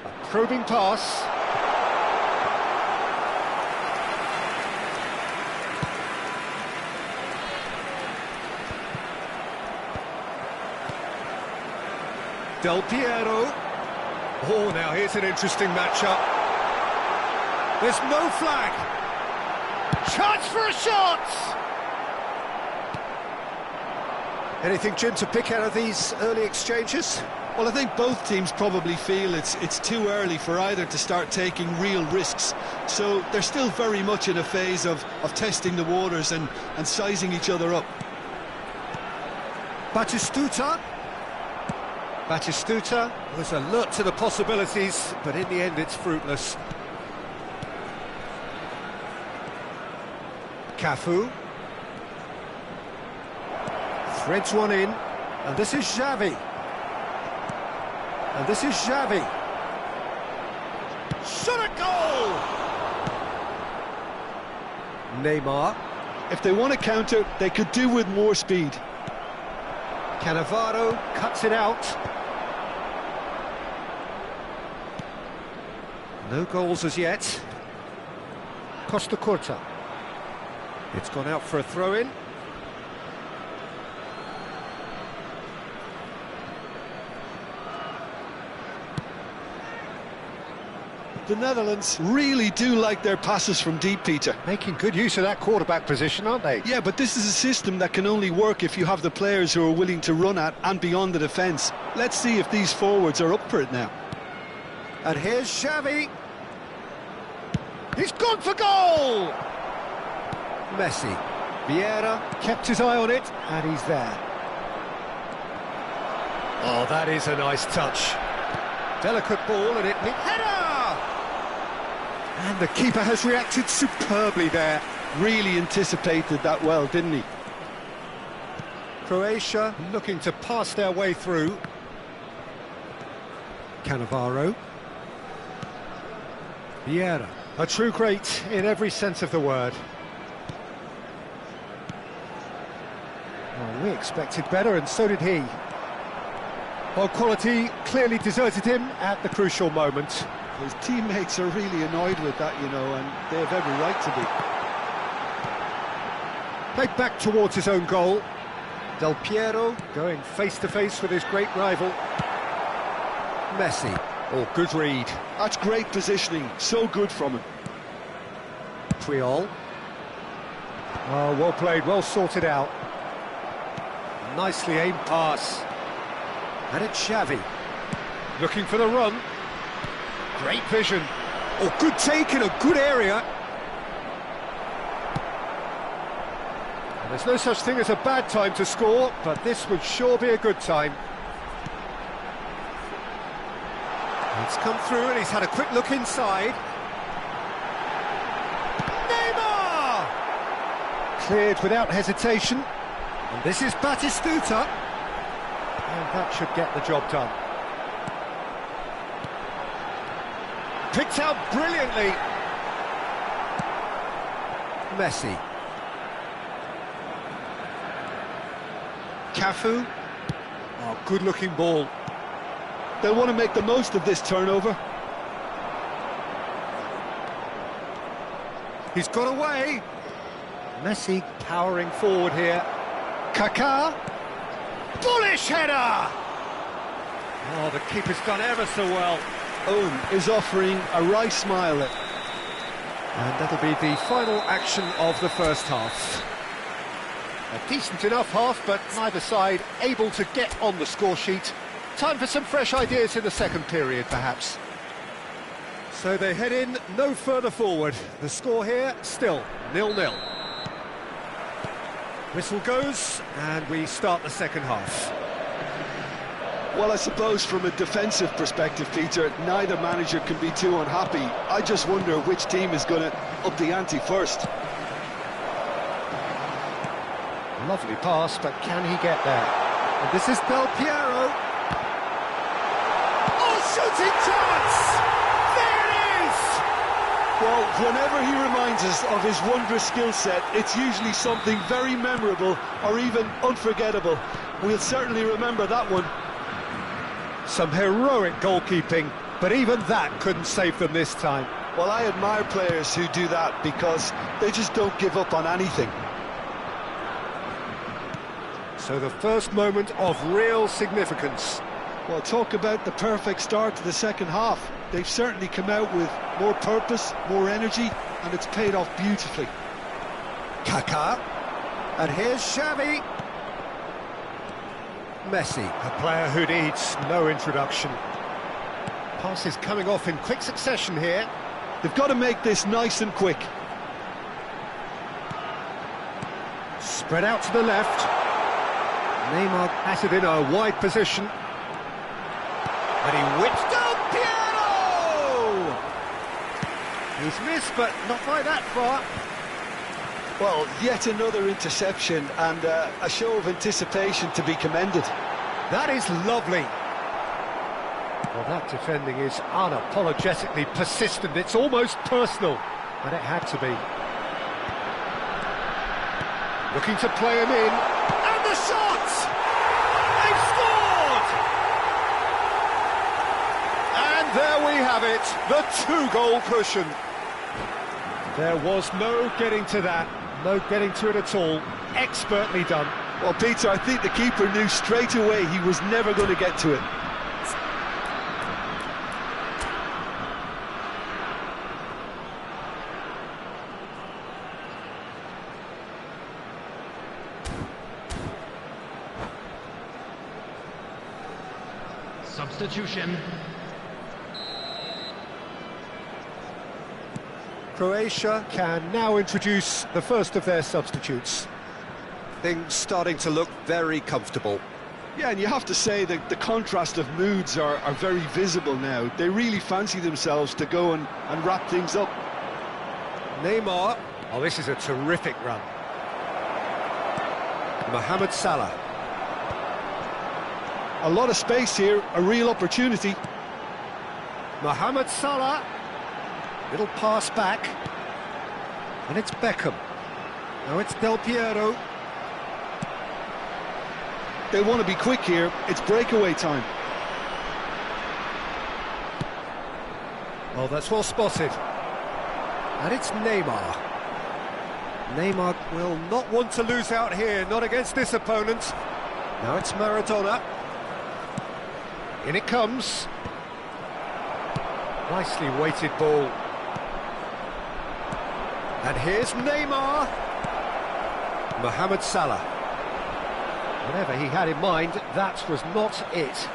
A probing pass. Del Piero. Oh, now here's an interesting matchup. There's no flag. Chance for a shot! Anything, Jim, to pick out of these early exchanges? Well, I think both teams probably feel it's too early for either to start taking real risks. So they're still very much in a phase of testing the waters and sizing each other up. Batistuta was alert to the possibilities, but in the end it's fruitless. Cafu threads one in, and this is Xavi. Shot a goal! Neymar. If they want to counter, they could do with more speed. Cannavaro cuts it out. No goals as yet. Costa Curta. It's gone out for a throw-in. The Netherlands really do like their passes from deep, Peter. Making good use of that quarterback position, aren't they? Yeah, but this is a system that can only work if you have the players who are willing to run at and beyond the defence. Let's see if these forwards are up for it now. And here's Xavi. He's gone for goal! Messi. Vieira kept his eye on it, and he's there. Oh, that is a nice touch. Delicate ball, and header! And the keeper has reacted superbly there. Really anticipated that well, didn't he? Croatia looking to pass their way through. Cannavaro. Vieira. A true great in every sense of the word. Well, we expected better, and so did he. Well, quality clearly deserted him at the crucial moment. His teammates are really annoyed with that, you know, and they have every right to be. Played back towards his own goal. Del Piero going face-to-face with his great rival. Messi. Oh, good read. That's great positioning, so good from him. Triol. Oh, well played, well sorted out. Nicely aimed pass. And it's Xavi. Looking for the run. Great vision. Oh, good take in a good area. And there's no such thing as a bad time to score, but this would sure be a good time. It's come through and he's had a quick look inside. Neymar! Cleared without hesitation. And this is Batistuta. And that should get the job done. Picked out brilliantly. Messi. Cafu. Oh, good-looking ball. They'll want to make the most of this turnover. He's got away. Messi powering forward here. Kaká. Bullish header! Oh, the keeper's done ever so well. Owen is offering a wry smile. And that'll be the final action of the first half. A decent enough half, but neither side able to get on the score sheet. Time for some fresh ideas in the second period, perhaps. So they head in no further forward. The score here, still 0-0. Whistle goes, and we start the second half. Well, I suppose from a defensive perspective, Peter, neither manager can be too unhappy. I just wonder which team is going to up the ante first. Lovely pass, but can he get there? And this is Del Piero. Oh, shooting chance! There it is! Well, whenever he reminds us of his wondrous skill set, it's usually something very memorable or even unforgettable. We'll certainly remember that one. Some heroic goalkeeping, but even that couldn't save them this time. Well, I admire players who do that because they just don't give up on anything. So the first moment of real significance. Well, talk about the perfect start to the second half. They've certainly come out with more purpose, more energy, and it's paid off beautifully. Kaká. And here's Xavi. Messi, a player who needs no introduction. Passes coming off in quick succession here. They've got to make this nice and quick. Spread out to the left. Neymar has it in a wide position. And he whips down Piero! He's missed, but not by that far. Well, yet another interception and a show of anticipation to be commended. That is lovely. Well, that defending is unapologetically persistent. It's almost personal, and it had to be. Looking to play him in. And the shot! They've scored! And there we have it, the two-goal cushion. There was no getting to that. No getting to it at all. Expertly done. Well, Peter, I think the keeper knew straight away he was never going to get to it. Substitution. Croatia can now introduce the first of their substitutes. Things starting to look very comfortable. Yeah, and you have to say that the contrast of moods are very visible now. They really fancy themselves to go and wrap things up. Neymar. Oh, this is a terrific run. Mohamed Salah. A lot of space here, a real opportunity. Mohamed Salah. Little pass back. And it's Beckham. Now it's Del Piero. They want to be quick here. It's breakaway time. Oh, that's well spotted. And it's Neymar. Neymar will not want to lose out here, not against this opponent. Now it's Maradona. In it comes. Nicely weighted ball. And here's Neymar. Mohamed Salah. Whatever he had in mind, that was not it.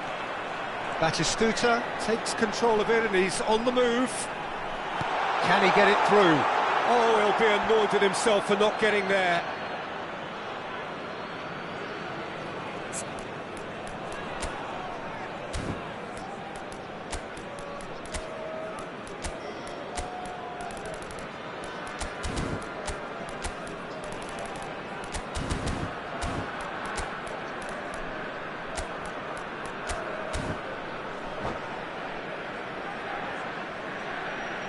Batistuta takes control of it and he's on the move. Can he get it through? Oh, he'll be annoyed at himself for not getting there.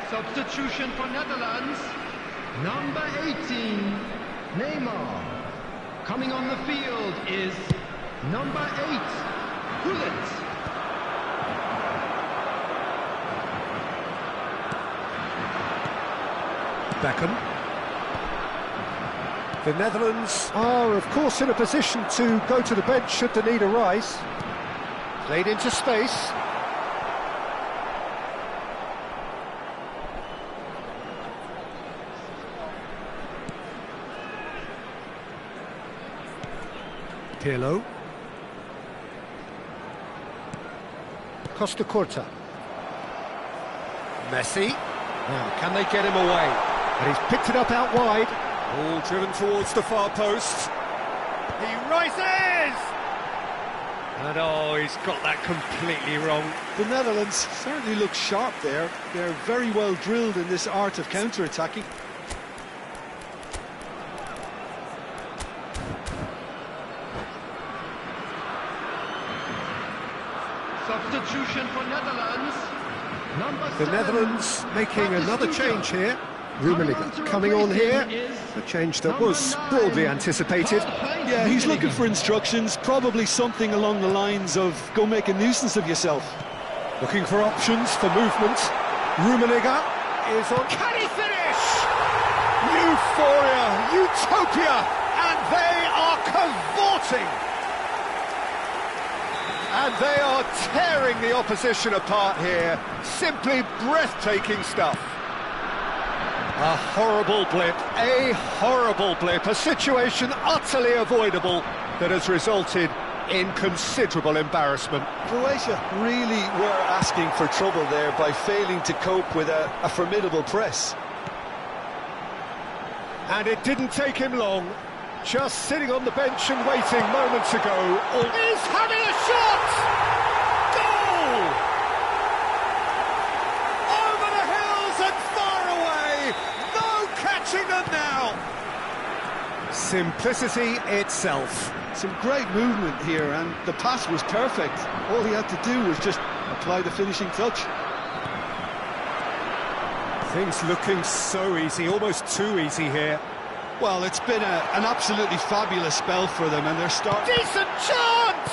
Substitution for Netherlands. number 18, Neymar. Coming on the field is number 8, Gullit. Beckham. The Netherlands are, of course, in a position to go to the bench should the need arise. Played into space. Pirlo. Costa Curta. Messi. Now, can they get him away? And he's picked it up out wide. All driven towards the far post. He rises! And oh, he's got that completely wrong. The Netherlands certainly look sharp there. They're very well drilled in this art of counter-attacking. Substitution for Netherlands. Number The 7, Netherlands making another Batistuta. change here. Rummenigge coming on here. A change that was broadly anticipated. Yeah, he's looking for instructions, probably something along the lines of go make a nuisance of yourself. Looking for options for movement. Rummenigge is on. Can he finish? Euphoria, utopia, and they are cavorting. And they are tearing the opposition apart here. Simply breathtaking stuff. A horrible blip, a situation utterly avoidable that has resulted in considerable embarrassment. Croatia really were asking for trouble there by failing to cope with a formidable press. And it didn't take him long, just sitting on the bench and waiting moments ago. He's having a shot! Goal! Over the hills and far away! No catching them now! Simplicity itself. Some great movement here, and the pass was perfect. All he had to do was just apply the finishing touch. Things looking so easy, almost too easy here. Well, it's been an absolutely fabulous spell for them, and they're starting... Decent chance!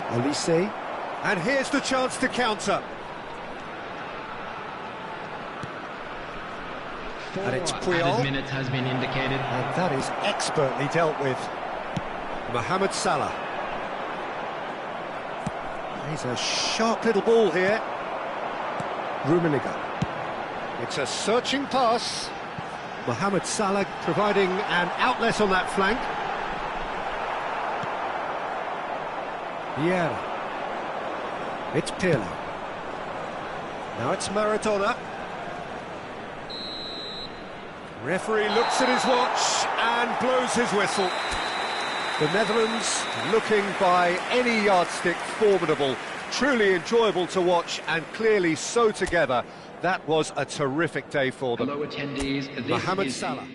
Olise. And here's the chance to counter. And it's Puyol. Added minutes has been indicated. And that is expertly dealt with. Mohamed Salah. He's a sharp little ball here. Rummenigge. It's a searching pass. Mohamed Salah providing an outlet on that flank. Vieira. It's Pirlo. Now it's Maradona. Referee looks at his watch and blows his whistle. The Netherlands looking by any yardstick formidable, truly enjoyable to watch and clearly so together. That was a terrific day for them. Hello attendees, this Mohamed is Salah.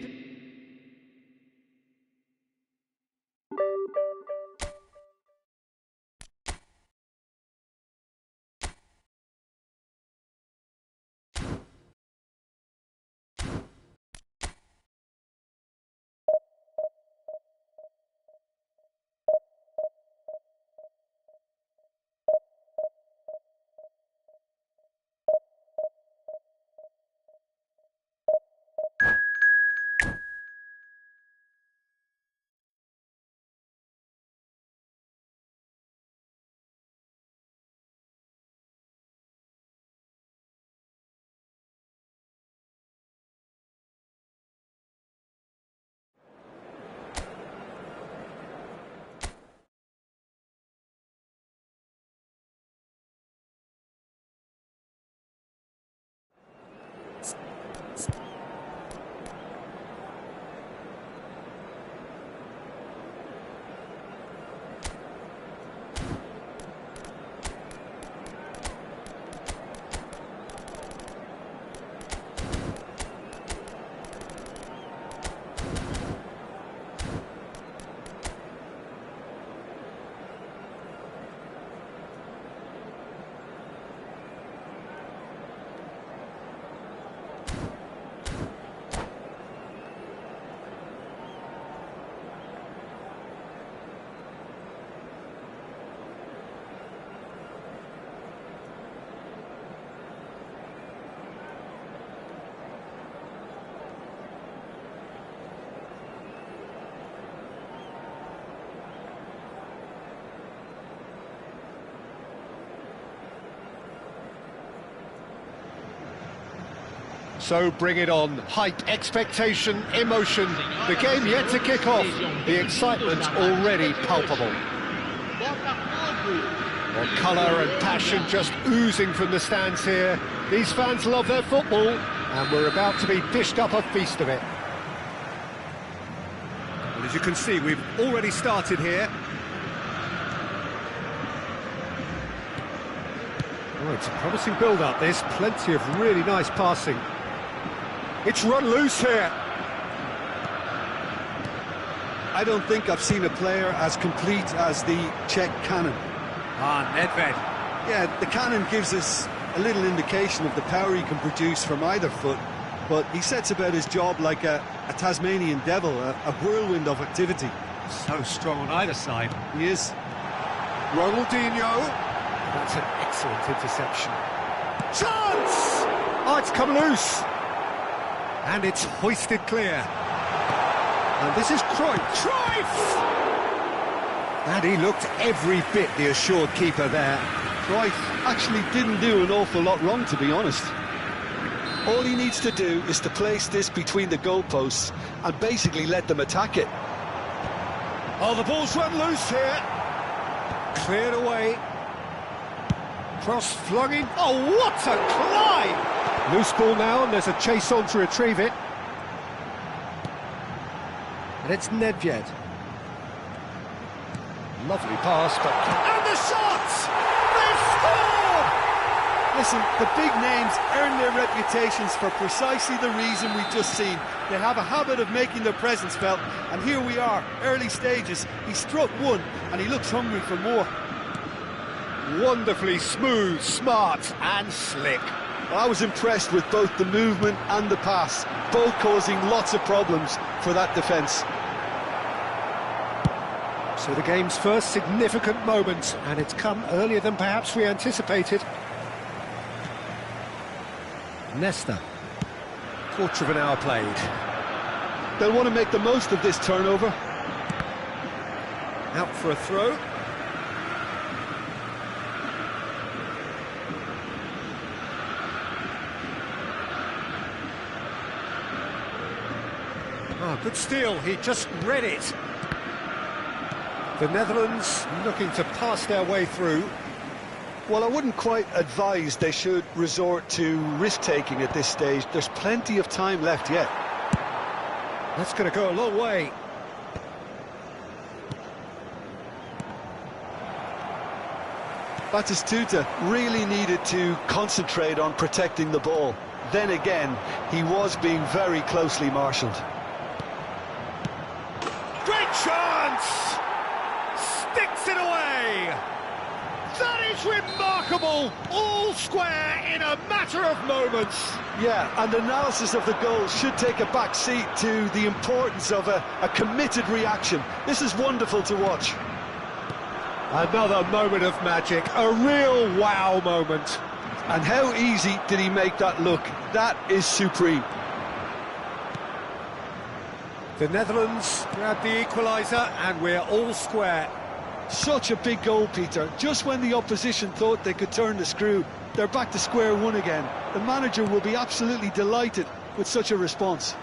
So bring it on. Hype, expectation, emotion. The game yet to kick off. The excitement already palpable. Well, colour and passion just oozing from the stands here. These fans love their football, and we're about to be dished up a feast of it. Well, as you can see, we've already started here. Oh, it's a promising build-up, this. Plenty of really nice passing. It's run loose here. I don't think I've seen a player as complete as the Czech cannon. Nedved. Yeah, the cannon gives us a little indication of the power he can produce from either foot, but he sets about his job like a Tasmanian devil, a whirlwind of activity. So strong on either side. He is. Ronaldinho. That's an excellent interception. Chance! Oh, it's come loose. And it's hoisted clear. And this is Cruyff. Cruyff! And he looked every bit the assured keeper there. Cruyff actually didn't do an awful lot wrong, to be honest. All he needs to do is to place this between the goalposts and basically let them attack it. Oh, the ball's run loose here. Cleared away. Cross flung in. Oh, what a climb! Loose ball now, and there's a chase on to retrieve it. And it's Nedved. Lovely pass, but... And the shot! They've scored! Listen, the big names earn their reputations for precisely the reason we've just seen. They have a habit of making their presence felt, and here we are, early stages. He struck one, and he looks hungry for more. Wonderfully smooth, smart and slick. I was impressed with both the movement and the pass, both causing lots of problems for that defence. So the game's first significant moment, and it's come earlier than perhaps we anticipated. Nesta. Quarter of an hour played. They'll want to make the most of this turnover. Out for a throw. Oh, good steal, he just read it. The Netherlands looking to pass their way through. Well, I wouldn't quite advise they should resort to risk-taking at this stage. There's plenty of time left yet. That's going to go a long way. Batistuta really needed to concentrate on protecting the ball. Then again, he was being very closely marshalled. Great chance! Sticks it away! That is remarkable! All square in a matter of moments. Yeah, and analysis of the goal should take a back seat to the importance of a committed reaction. This is wonderful to watch. Another moment of magic, a real wow moment. And how easy did he make that look? That is supreme. The Netherlands grab the equaliser, and we're all square. Such a big goal, Peter. Just when the opposition thought they could turn the screw, they're back to square one again. The manager will be absolutely delighted with such a response.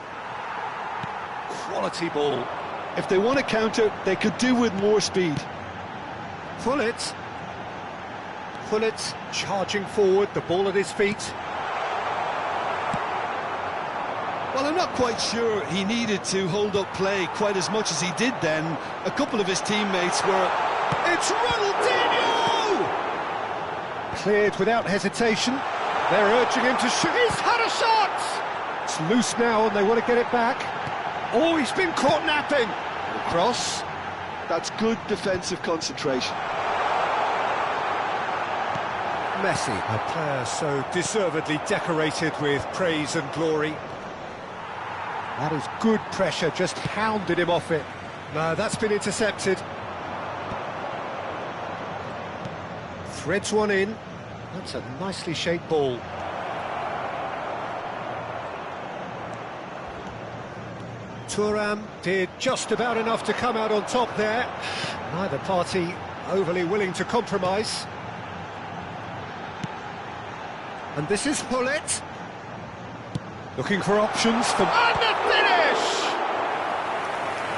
Quality ball. If they want to counter, they could do with more speed. Gullit charging forward, the ball at his feet. Well, I'm not quite sure he needed to hold up play quite as much as he did then. A couple of his teammates were... It's Ronaldinho! Cleared without hesitation. They're urging him to shoot. He's had a shot! It's loose now and they want to get it back. Oh, he's been caught napping. Cross. That's good defensive concentration. Messi, a player so deservedly decorated with praise and glory. That is good pressure, just hounded him off it. No, that's been intercepted. Threads one in. That's a nicely shaped ball. Thuram did just about enough to come out on top there. Neither party overly willing to compromise. And this is Gullit. Looking for options for... And the finish!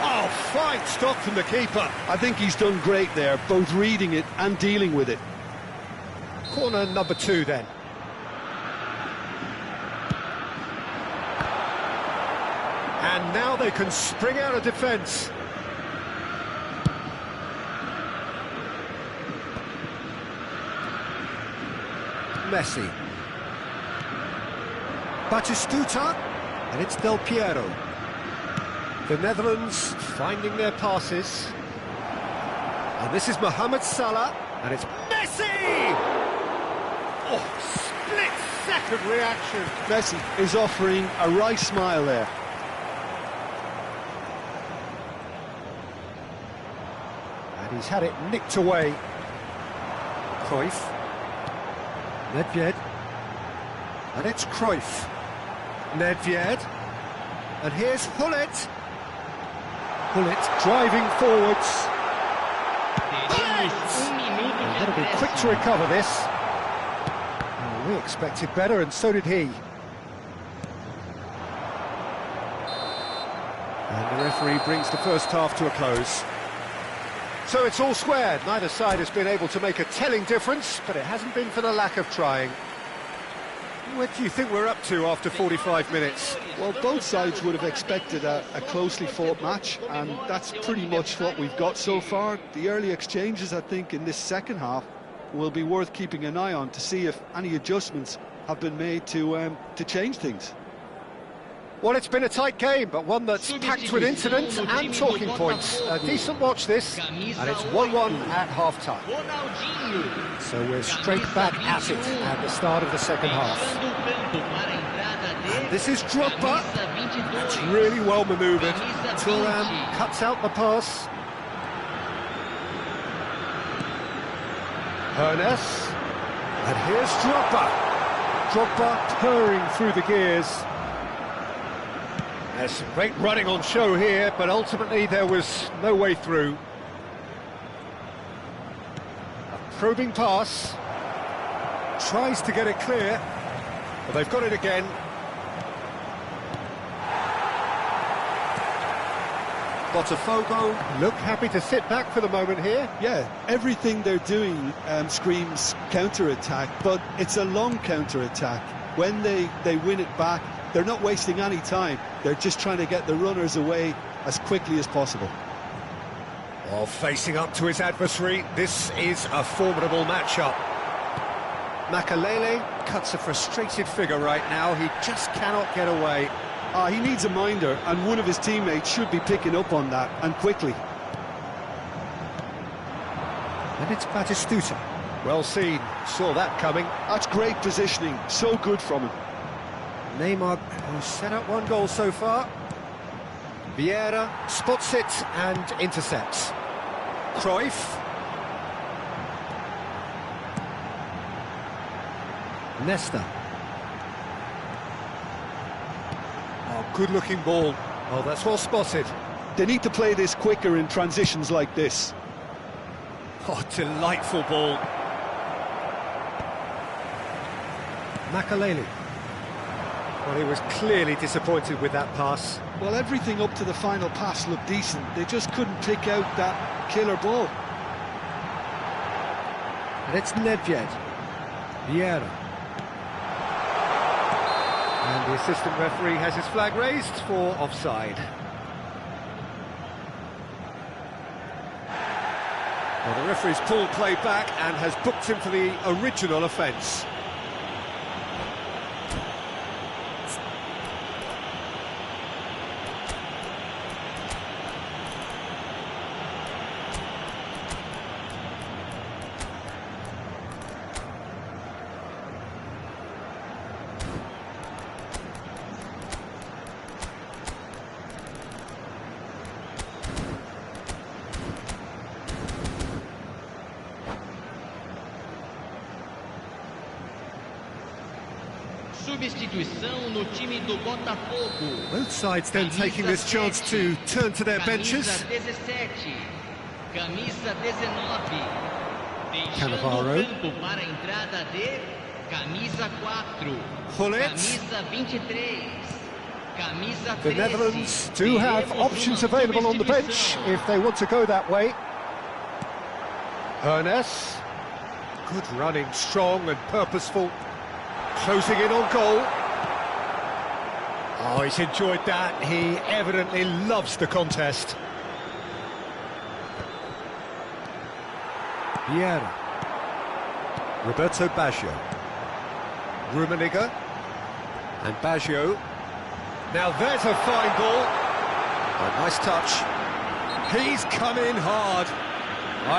Oh, fine stop from the keeper. I think he's done great there, both reading it and dealing with it. Corner number 2 then. And now they can spring out of defence. Messi. Batistuta, and it's Del Piero. The Netherlands finding their passes. And this is Mohamed Salah, and it's Messi! Oh, split-second reaction. Messi is offering a wry smile there. And he's had it nicked away. Cruyff. Nedved. And it's Cruyff. Nedved. And here's Hullet. Hullet driving forwards. Hullet! Got to be quick to recover this. Oh, we expected better, and so did he. And the referee brings the first half to a close. So it's all squared. Neither side has been able to make a telling difference, but it hasn't been for the lack of trying. What do you think we're up to after 45 minutes? Well, both sides would have expected a closely fought match, and that's pretty much what we've got so far. The early exchanges, I think, in this second half will be worth keeping an eye on to see if any adjustments have been made to change things. Well, it's been a tight game, but one that's packed with incidents and talking points. A decent watch this, and it's 1-1 at half-time. So we're straight back at it at the start of the second half. And this is Drogba. That's really well manoeuvred. Thuram cuts out the pass. Ernest. And here's Drogba. Drogba purring through the gears. There's some great running on show here, but ultimately there was no way through. A probing pass. Tries to get it clear, but they've got it again. Botafogo look happy to sit back for the moment here. Yeah, everything they're doing screams counter-attack, but it's a long counter-attack. When they win it back, they're not wasting any time. They're just trying to get the runners away as quickly as possible. While facing up to his adversary, this is a formidable matchup. Makalele cuts a frustrated figure right now. He just cannot get away. He needs a minder, and one of his teammates should be picking up on that, and quickly. And it's Batistuta. Well seen, saw that coming. That's great positioning, so good from him. Neymar, who's set up one goal so far. Vieira spots it and intercepts. Cruyff. Nesta. Oh, good-looking ball. Oh, that's well spotted. They need to play this quicker in transitions like this. Oh, delightful ball. Makalele. Well, he was clearly disappointed with that pass. Well, everything up to the final pass looked decent. They just couldn't pick out that killer ball. And it's Nedved. Vieira. And the assistant referee has his flag raised for offside. Well, the referee's pulled play back and has booked him for the original offence. Substituição no time do Botafogo. Both sides then taking this chance to turn to their benches. Camisa 19. Cannavaro. Camisa 4. Gullit. Camisa 23. Camisa 13. The Netherlands do have Teremos options uma available on the bench substituição. if they want to go that way. Ernest. Good running, strong and purposeful. Closing in on goal. Oh, he's enjoyed that. He evidently loves the contest. Vieira. Roberto Baggio. Rummenigge. And Baggio. Now there's a fine ball. A nice touch. He's come in hard.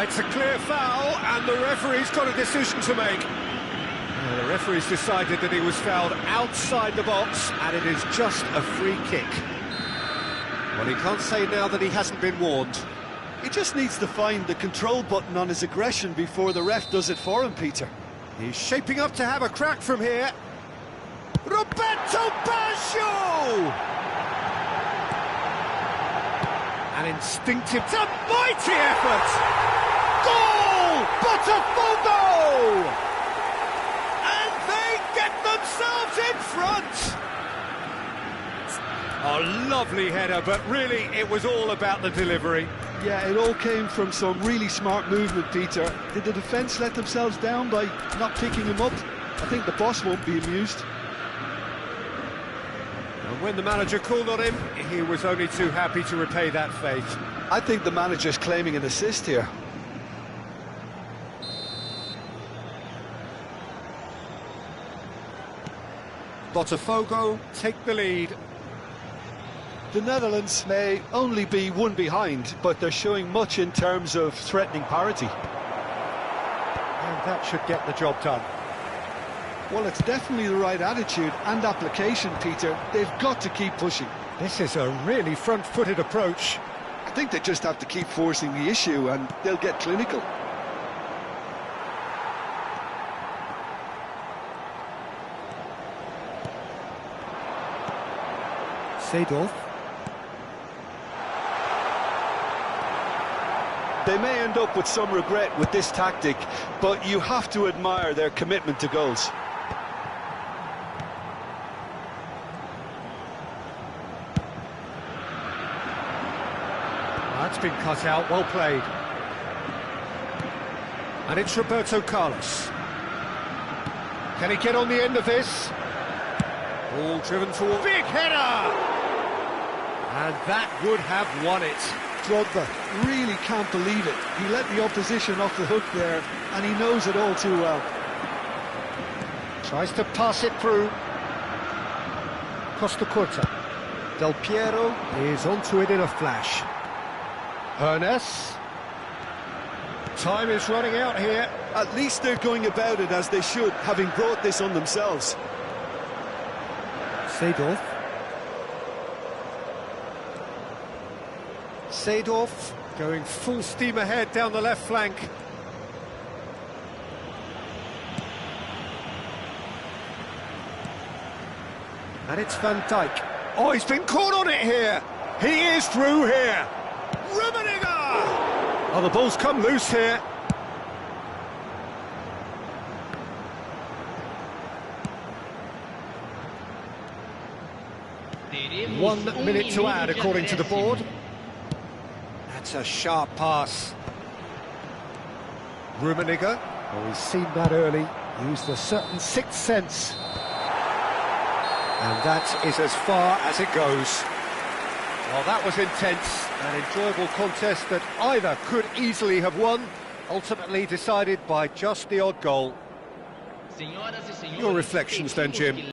It's a clear foul, and the referee's got a decision to make. The referee's decided that he was fouled outside the box, and it is just a free kick. Well, he can't say now that he hasn't been warned. He just needs to find the control button on his aggression before the ref does it for him, Peter. He's shaping up to have a crack from here. Roberto Baggio! An instinctive, it's a mighty effort! Goal! Botafogo! And they get themselves in front! A lovely header, but really it was all about the delivery. Yeah, it all came from some really smart movement, Peter. Did the defence let themselves down by not picking him up? I think the boss won't be amused. And when the manager called on him, he was only too happy to repay that faith. I think the manager's claiming an assist here. Botafogo take the lead. The Netherlands may only be one behind, but they're showing much in terms of threatening parity. And that should get the job done. Well, it's definitely the right attitude and application, Peter. They've got to keep pushing. This is a really front-footed approach. I think they just have to keep forcing the issue and they'll get clinical. Seedorf. They may end up with some regret with this tactic, but you have to admire their commitment to goals. That's been cut out, well played. And it's Roberto Carlos. Can he get on the end of this? Ball driven toward... Big header! And that would have won it. Drogba really can't believe it. He let the opposition off the hook there, and he knows it all too well. Tries to pass it through. Costa Curta. Del Piero is onto it in a flash. Ernest. Time is running out here. At least they're going about it as they should, having brought this on themselves. Seedorf. Seedorf going full steam ahead down the left flank. And it's Van Dijk. Oh, he's been caught on it here. He is through here. Rummenigge! Oh, the ball's come loose here. Teremos 1 minute to add, minuto de according to the acréscimo. board. That's a sharp pass. Rummenigge. Oh, he's seen that early. Used a certain sixth sense. And that is as far as it goes. Well, that was intense. An enjoyable contest that either could easily have won, ultimately decided by just the odd goal. Senhoras e senhores, Your reflections then, Jim.